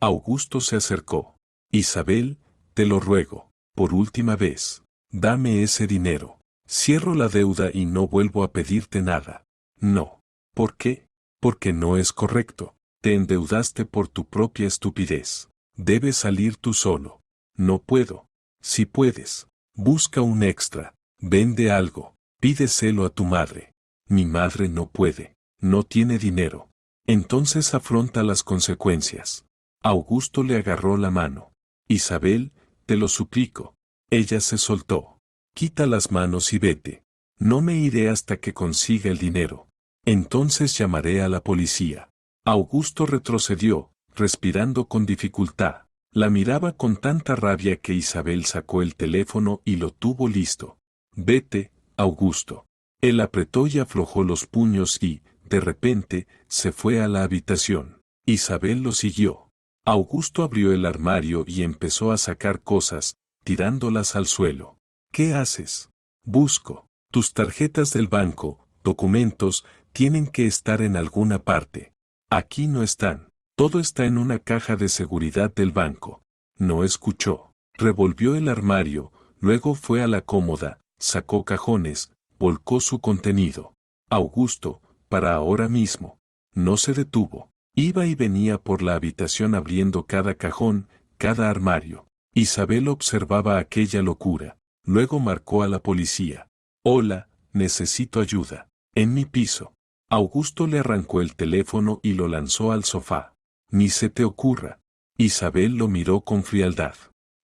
Augusto se acercó. Isabel, te lo ruego, por última vez, dame ese dinero. Cierro la deuda y no vuelvo a pedirte nada. No. ¿Por qué? Porque no es correcto. Te endeudaste por tu propia estupidez. Debes salir tú solo. No puedo. Si puedes, busca un extra, vende algo, pídeselo a tu madre. Mi madre no puede, no tiene dinero. Entonces afronta las consecuencias. Augusto le agarró la mano. Isabel, te lo suplico. Ella se soltó. Quita las manos y vete. No me iré hasta que consiga el dinero. Entonces llamaré a la policía. Augusto retrocedió, respirando con dificultad. La miraba con tanta rabia que Isabel sacó el teléfono y lo tuvo listo. Vete, Augusto. Él apretó y aflojó los puños y, de repente, se fue a la habitación. Isabel lo siguió. Augusto abrió el armario y empezó a sacar cosas, tirándolas al suelo. ¿Qué haces? Busco. Tus tarjetas del banco, documentos, tienen que estar en alguna parte. Aquí no están. Todo está en una caja de seguridad del banco. No escuchó. Revolvió el armario, luego fue a la cómoda, sacó cajones, volcó su contenido. Augusto, para ahora mismo. No se detuvo. Iba y venía por la habitación abriendo cada cajón, cada armario. Isabel observaba aquella locura. Luego marcó a la policía. Hola, necesito ayuda. En mi piso. Augusto le arrancó el teléfono y lo lanzó al sofá. Ni se te ocurra. Isabel lo miró con frialdad.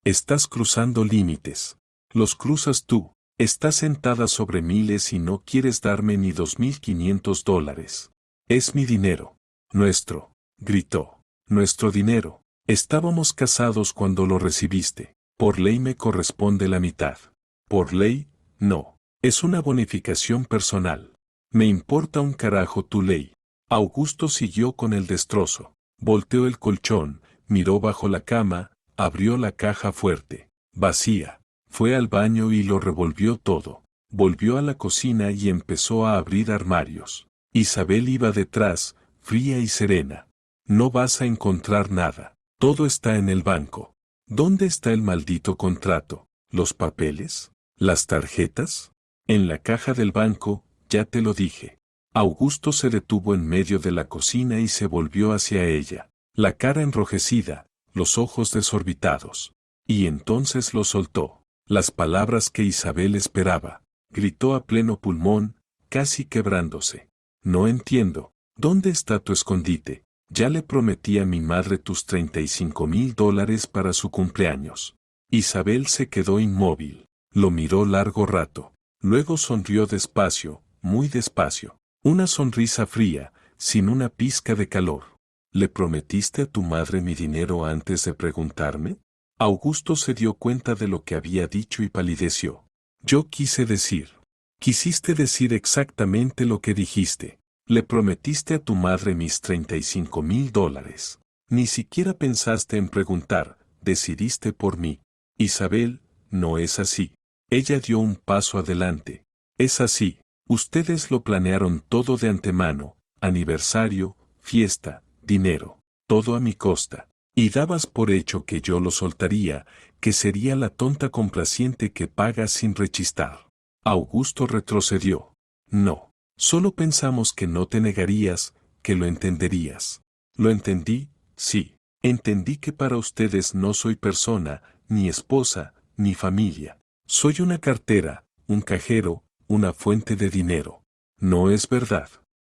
Estás cruzando límites. Los cruzas tú. Estás sentada sobre miles y no quieres darme ni $2.500. Es mi dinero. Nuestro, gritó. Nuestro dinero. Estábamos casados cuando lo recibiste. Por ley me corresponde la mitad. Por ley, no. Es una bonificación personal. Me importa un carajo tu ley. Augusto siguió con el destrozo. Volteó el colchón, miró bajo la cama, abrió la caja fuerte. Vacía. Fue al baño y lo revolvió todo. Volvió a la cocina y empezó a abrir armarios. Isabel iba detrás, fría y serena. No vas a encontrar nada. Todo está en el banco. ¿Dónde está el maldito contrato? ¿Los papeles? ¿Las tarjetas? En la caja del banco, ya te lo dije. Augusto se detuvo en medio de la cocina y se volvió hacia ella, la cara enrojecida, los ojos desorbitados. Y entonces lo soltó. Las palabras que Isabel esperaba. Gritó a pleno pulmón, casi quebrándose. No entiendo. ¿Dónde está tu escondite? Ya le prometí a mi madre tus $35.000 para su cumpleaños. Isabel se quedó inmóvil. Lo miró largo rato. Luego sonrió despacio, muy despacio. Una sonrisa fría, sin una pizca de calor. ¿Le prometiste a tu madre mi dinero antes de preguntarme? Augusto se dio cuenta de lo que había dicho y palideció. Yo quise decir. Quisiste decir exactamente lo que dijiste. Le prometiste a tu madre mis $35.000. Ni siquiera pensaste en preguntar, decidiste por mí. Isabel, no es así. Ella dio un paso adelante. Es así. Ustedes lo planearon todo de antemano, aniversario, fiesta, dinero, todo a mi costa. Y dabas por hecho que yo lo soltaría, que sería la tonta complaciente que paga sin rechistar. Augusto retrocedió. No. Solo pensamos que no te negarías, que lo entenderías. Lo entendí, sí. Entendí que para ustedes no soy persona, ni esposa, ni familia. Soy una cartera, un cajero, una fuente de dinero. No es verdad.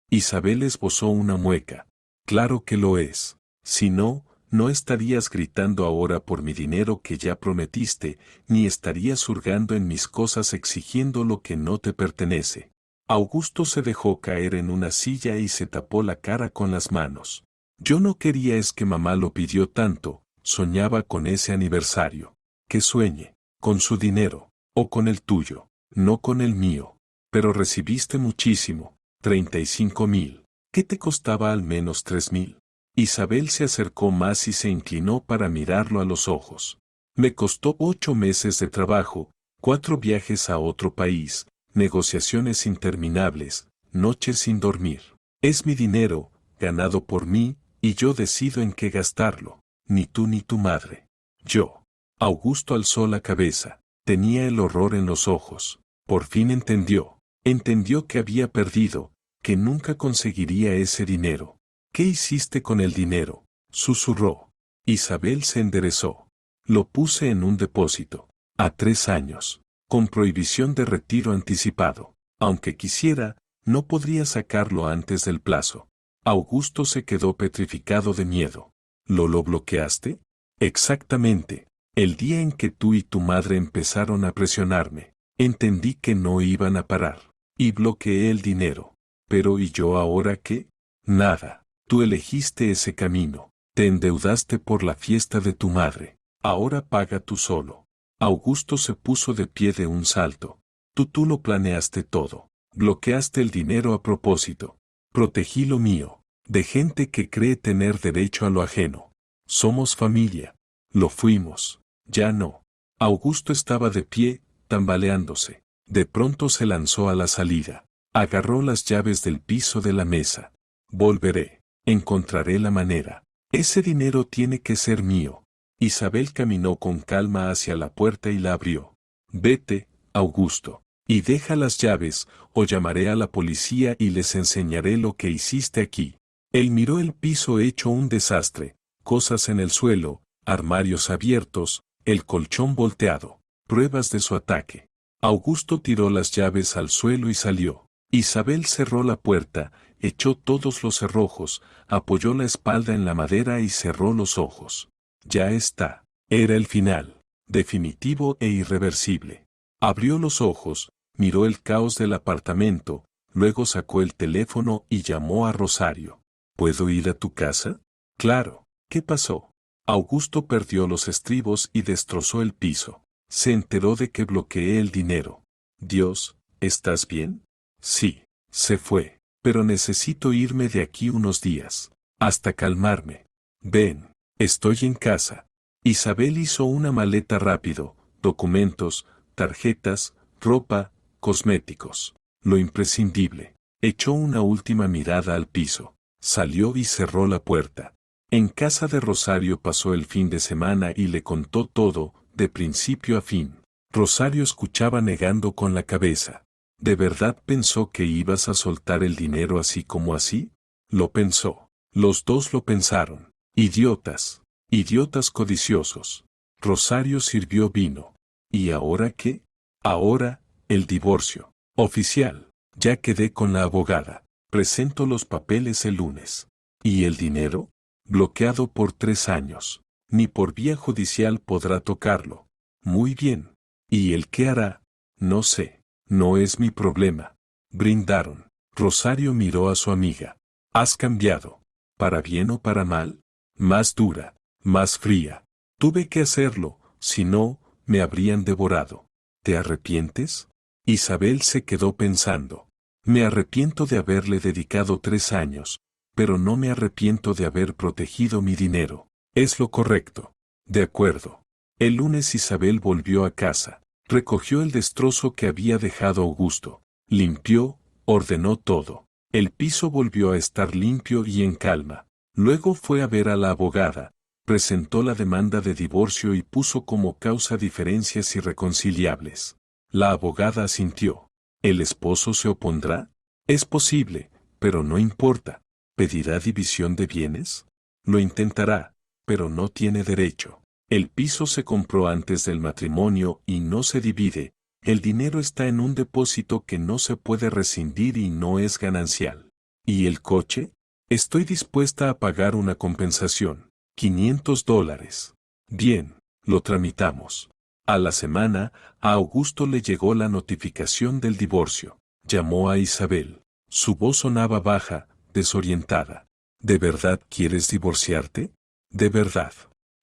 Isabel esbozó una mueca. Claro que lo es. Si no, no estarías gritando ahora por mi dinero que ya prometiste, ni estarías hurgando en mis cosas exigiendo lo que no te pertenece. Augusto se dejó caer en una silla y se tapó la cara con las manos. Yo no quería es que mamá lo pidió tanto, soñaba con ese aniversario. Que sueñe, con su dinero, o con el tuyo, no con el mío. Pero recibiste muchísimo, 35.000. ¿Qué te costaba al menos 3.000? Isabel se acercó más y se inclinó para mirarlo a los ojos. Me costó 8 meses de trabajo, 4 viajes a otro país, negociaciones interminables, noches sin dormir. Es mi dinero, ganado por mí, y yo decido en qué gastarlo. Ni tú ni tu madre. Yo. Augusto alzó la cabeza. Tenía el horror en los ojos. Por fin entendió. Entendió que había perdido, que nunca conseguiría ese dinero. ¿Qué hiciste con el dinero? Susurró. Isabel se enderezó. Lo puse en un depósito. A 3 años. Con prohibición de retiro anticipado. Aunque quisiera, no podría sacarlo antes del plazo. Augusto se quedó petrificado de miedo. ¿Lo bloqueaste? Exactamente. El día en que tú y tu madre empezaron a presionarme, entendí que no iban a parar. Y bloqueé el dinero. Pero ¿y yo ahora qué? Nada. Tú elegiste ese camino. Te endeudaste por la fiesta de tu madre. Ahora paga tú solo. Augusto se puso de pie de un salto. Tú lo planeaste todo. Bloqueaste el dinero a propósito. Protegí lo mío. De gente que cree tener derecho a lo ajeno. Somos familia. Lo fuimos. Ya no. Augusto estaba de pie, tambaleándose. De pronto se lanzó a la salida. Agarró las llaves del piso de la mesa. Volveré. Encontraré la manera. Ese dinero tiene que ser mío. Isabel caminó con calma hacia la puerta y la abrió. Vete, Augusto, y deja las llaves, o llamaré a la policía y les enseñaré lo que hiciste aquí. Él miró el piso hecho un desastre, cosas en el suelo, armarios abiertos, el colchón volteado, pruebas de su ataque. Augusto tiró las llaves al suelo y salió. Isabel cerró la puerta, echó todos los cerrojos, apoyó la espalda en la madera y cerró los ojos. Ya está. Era el final, definitivo e irreversible. Abrió los ojos, miró el caos del apartamento, luego sacó el teléfono y llamó a Rosario. ¿Puedo ir a tu casa? Claro. ¿Qué pasó? Augusto perdió los estribos y destrozó el piso. Se enteró de que bloqueé el dinero. Dios, ¿estás bien? Sí, se fue, pero necesito irme de aquí unos días, hasta calmarme. Ven, estoy en casa. Isabel hizo una maleta rápido, documentos, tarjetas, ropa, cosméticos, lo imprescindible. Echó una última mirada al piso, salió y cerró la puerta. En casa de Rosario pasó el fin de semana y le contó todo, de principio a fin. Rosario escuchaba negando con la cabeza. ¿De verdad pensó que ibas a soltar el dinero así como así? Lo pensó. Los dos lo pensaron. Idiotas. Idiotas codiciosos. Rosario sirvió vino. ¿Y ahora qué? Ahora, el divorcio. Oficial. Ya quedé con la abogada. Presento los papeles el lunes. ¿Y el dinero? Bloqueado por 3 años. Ni por vía judicial podrá tocarlo. Muy bien. ¿Y él qué hará? No sé. No es mi problema. Brindaron. Rosario miró a su amiga. ¿Has cambiado? ¿Para bien o para mal? Más dura, más fría. Tuve que hacerlo, si no, me habrían devorado. ¿Te arrepientes? Isabel se quedó pensando. Me arrepiento de haberle dedicado 3 años, pero no me arrepiento de haber protegido mi dinero. Es lo correcto. De acuerdo. El lunes Isabel volvió a casa. Recogió el destrozo que había dejado Augusto. Limpió, ordenó todo. El piso volvió a estar limpio y en calma. Luego fue a ver a la abogada, presentó la demanda de divorcio y puso como causa diferencias irreconciliables. La abogada asintió. ¿El esposo se opondrá? Es posible, pero no importa. ¿Pedirá división de bienes? Lo intentará, pero no tiene derecho. El piso se compró antes del matrimonio y no se divide. El dinero está en un depósito que no se puede rescindir y no es ganancial. ¿Y el coche? Estoy dispuesta a pagar una compensación. $500. Bien, lo tramitamos. A la semana, a Augusto le llegó la notificación del divorcio. Llamó a Isabel. Su voz sonaba baja, desorientada. ¿De verdad quieres divorciarte? De verdad.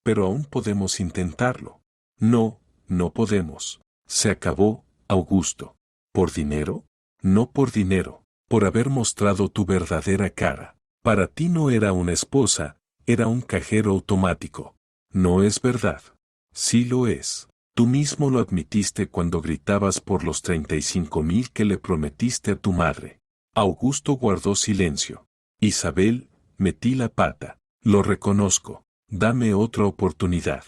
Pero aún podemos intentarlo. No, no podemos. Se acabó, Augusto. ¿Por dinero? No por dinero, por haber mostrado tu verdadera cara. Para ti no era una esposa, era un cajero automático. No es verdad. Sí lo es. Tú mismo lo admitiste cuando gritabas por los 35,000 que le prometiste a tu madre. Augusto guardó silencio. Isabel, metí la pata. Lo reconozco. Dame otra oportunidad.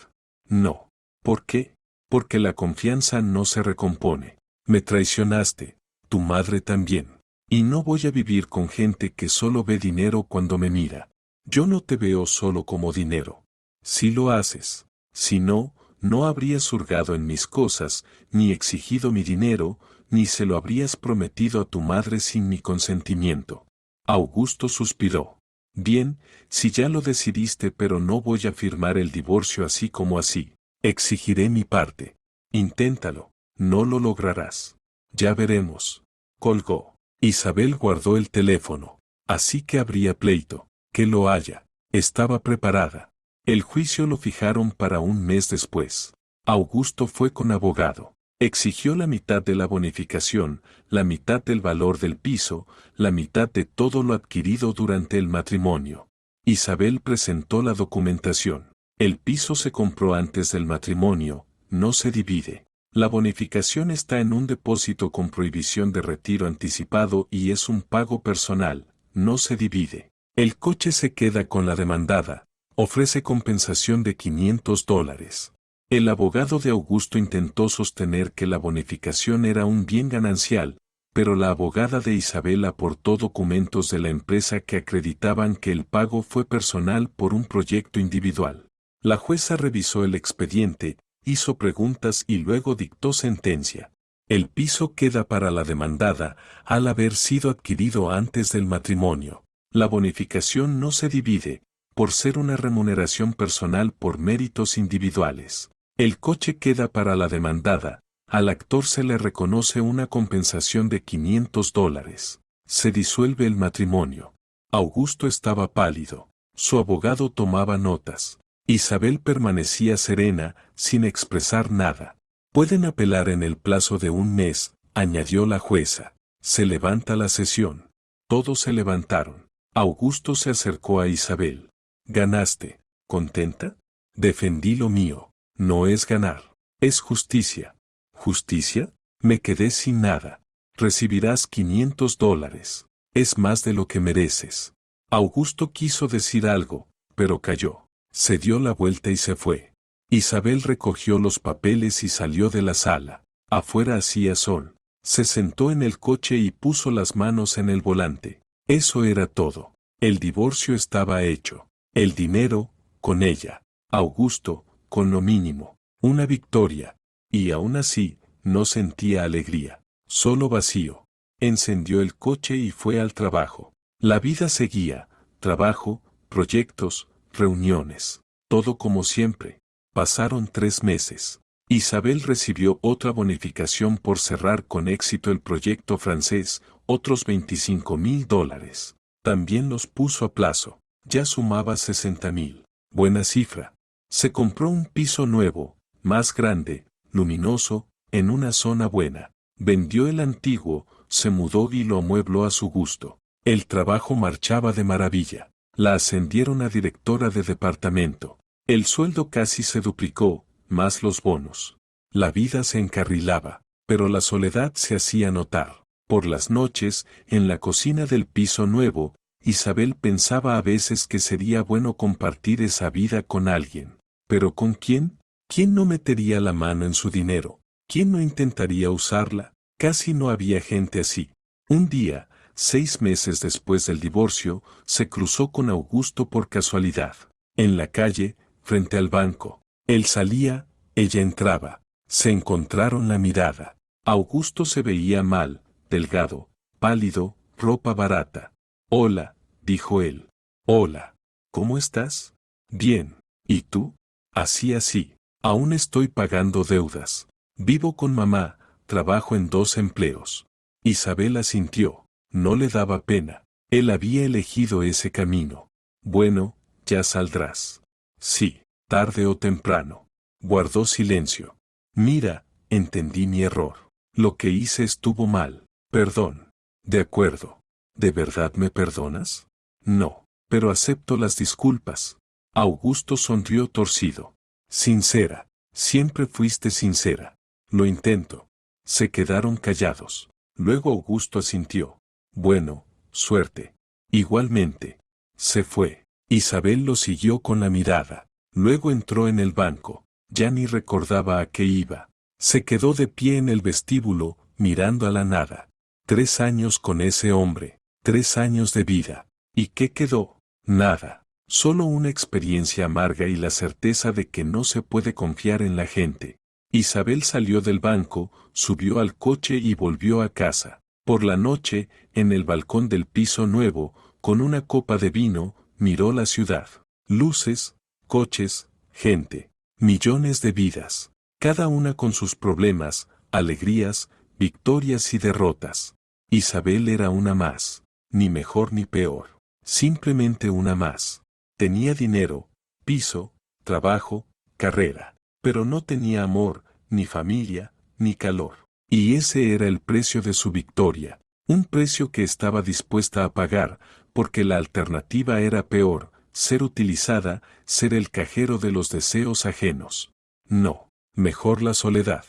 No. ¿Por qué? Porque la confianza no se recompone. Me traicionaste, tu madre también. Y no voy a vivir con gente que solo ve dinero cuando me mira. Yo no te veo solo como dinero. Si lo haces. Si no, no habrías hurgado en mis cosas, ni exigido mi dinero, ni se lo habrías prometido a tu madre sin mi consentimiento. Augusto suspiró. Bien, si ya lo decidiste, pero no voy a firmar el divorcio así como así. Exigiré mi parte. Inténtalo. No lo lograrás. Ya veremos. Colgó. Isabel guardó el teléfono. Así que habría pleito. Que lo haya. Estaba preparada. El juicio lo fijaron para un mes después. Augusto fue con abogado. Exigió la mitad de la bonificación, la mitad del valor del piso, la mitad de todo lo adquirido durante el matrimonio. Isabel presentó la documentación. El piso se compró antes del matrimonio, no se divide. La bonificación está en un depósito con prohibición de retiro anticipado y es un pago personal, no se divide. El coche se queda con la demandada, ofrece compensación de $500. El abogado de Augusto intentó sostener que la bonificación era un bien ganancial, pero la abogada de Isabel aportó documentos de la empresa que acreditaban que el pago fue personal por un proyecto individual. La jueza revisó el expediente, hizo preguntas y luego dictó sentencia. El piso queda para la demandada, al haber sido adquirido antes del matrimonio. La bonificación no se divide, por ser una remuneración personal por méritos individuales. El coche queda para la demandada, al actor se le reconoce una compensación de $500. Se disuelve el matrimonio. Augusto estaba pálido. Su abogado tomaba notas. Isabel permanecía serena, sin expresar nada. Pueden apelar en el plazo de un mes, añadió la jueza. Se levanta la sesión. Todos se levantaron. Augusto se acercó a Isabel. Ganaste. ¿Contenta? Defendí lo mío. No es ganar. Es justicia. ¿Justicia? Me quedé sin nada. Recibirás $500. Es más de lo que mereces. Augusto quiso decir algo, pero calló. Se dio la vuelta y se fue. Isabel recogió los papeles y salió de la sala. Afuera hacía sol. Se sentó en el coche y puso las manos en el volante. Eso era todo. El divorcio estaba hecho. El dinero, con ella. Augusto, con lo mínimo. Una victoria. Y aún así, no sentía alegría. Solo vacío. Encendió el coche y fue al trabajo. La vida seguía. Trabajo, proyectos, reuniones. Todo como siempre. Pasaron 3 meses. Isabel recibió otra bonificación por cerrar con éxito el proyecto francés, otros $25,000. También los puso a plazo. Ya sumaba 60,000. Buena cifra. Se compró un piso nuevo, más grande, luminoso, en una zona buena. Vendió el antiguo, se mudó y lo amuebló a su gusto. El trabajo marchaba de maravilla. La ascendieron a directora de departamento. El sueldo casi se duplicó, más los bonos. La vida se encarrilaba, pero la soledad se hacía notar. Por las noches, en la cocina del piso nuevo, Isabel pensaba a veces que sería bueno compartir esa vida con alguien. ¿Pero con quién? ¿Quién no metería la mano en su dinero? ¿Quién no intentaría usarla? Casi no había gente así. Un día, 6 meses después del divorcio, se cruzó con Augusto por casualidad. En la calle, frente al banco. Él salía, ella entraba. Se encontraron la mirada. Augusto se veía mal, delgado, pálido, ropa barata. Hola, dijo él. Hola. ¿Cómo estás? Bien. ¿Y tú? Así. Aún estoy pagando deudas. Vivo con mamá, trabajo en 2 empleos. Isabel asintió. No le daba pena. Él había elegido ese camino. Bueno, ya saldrás. Sí, tarde o temprano. Guardó silencio. Mira, entendí mi error. Lo que hice estuvo mal. Perdón. De acuerdo. ¿De verdad me perdonas? No, pero acepto las disculpas. Augusto sonrió torcido. Sincera. Siempre fuiste sincera. Lo intento. Se quedaron callados. Luego Augusto asintió. Bueno, suerte. Igualmente. Se fue. Isabel lo siguió con la mirada. Luego entró en el banco. Ya ni recordaba a qué iba. Se quedó de pie en el vestíbulo, mirando a la nada. 3 años con ese hombre. 3 años de vida. ¿Y qué quedó? Nada. Solo una experiencia amarga y la certeza de que no se puede confiar en la gente. Isabel salió del banco, subió al coche y volvió a casa. Por la noche, en el balcón del piso nuevo, con una copa de vino, miró la ciudad. Luces, coches, gente. Millones de vidas. Cada una con sus problemas, alegrías, victorias y derrotas. Isabel era una más. Ni mejor ni peor. Simplemente una más. Tenía dinero, piso, trabajo, carrera. Pero no tenía amor, ni familia, ni calor. Y ese era el precio de su victoria. Un precio que estaba dispuesta a pagar, porque la alternativa era peor, ser utilizada, ser el cajero de los deseos ajenos. No, mejor la soledad.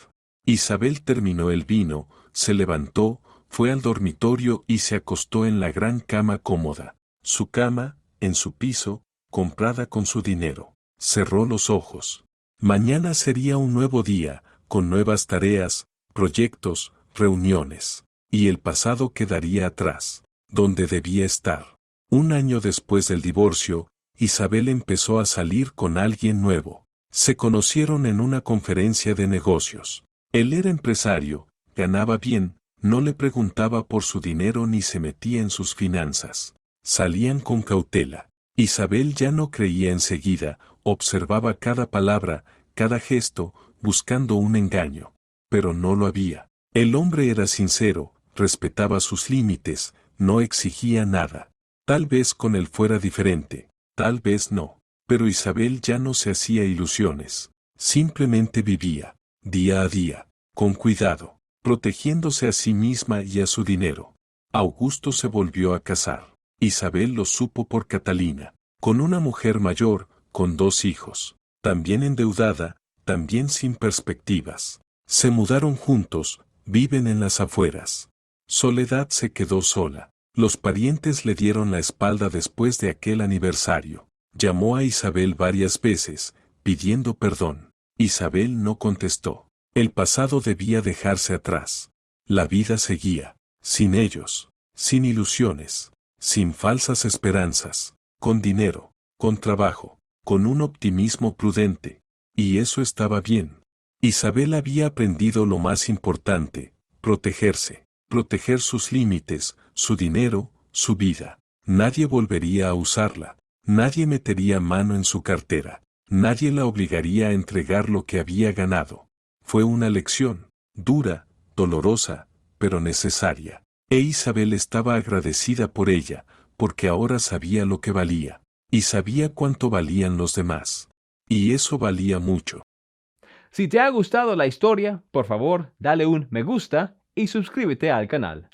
Isabel terminó el vino, se levantó, fue al dormitorio y se acostó en la gran cama cómoda. Su cama, en su piso, comprada con su dinero. Cerró los ojos. Mañana sería un nuevo día, con nuevas tareas, proyectos, reuniones. Y el pasado quedaría atrás, donde debía estar. Un año después del divorcio, Isabel empezó a salir con alguien nuevo. Se conocieron en una conferencia de negocios. Él era empresario, ganaba bien, no le preguntaba por su dinero ni se metía en sus finanzas. Salían con cautela. Isabel ya no creía enseguida, observaba cada palabra, cada gesto, buscando un engaño. Pero no lo había. El hombre era sincero, respetaba sus límites, no exigía nada. Tal vez con él fuera diferente, tal vez no. Pero Isabel ya no se hacía ilusiones. Simplemente vivía, día a día, con cuidado, protegiéndose a sí misma y a su dinero. Augusto se volvió a casar. Isabel lo supo por Catalina, con una mujer mayor, con 2 hijos, también endeudada, también sin perspectivas. Se mudaron juntos, viven en las afueras. Soledad se quedó sola. Los parientes le dieron la espalda después de aquel aniversario. Llamó a Isabel varias veces, pidiendo perdón. Isabel no contestó. El pasado debía dejarse atrás. La vida seguía, sin ellos, sin ilusiones, sin falsas esperanzas, con dinero, con trabajo, con un optimismo prudente. Y eso estaba bien. Isabel había aprendido lo más importante, protegerse, proteger sus límites, su dinero, su vida. Nadie volvería a usarla, nadie metería mano en su cartera, nadie la obligaría a entregar lo que había ganado. Fue una lección, dura, dolorosa, pero necesaria. E Isabel estaba agradecida por ella, porque ahora sabía lo que valía, y sabía cuánto valían los demás. Y eso valía mucho. Si te ha gustado la historia, por favor, dale un me gusta y suscríbete al canal.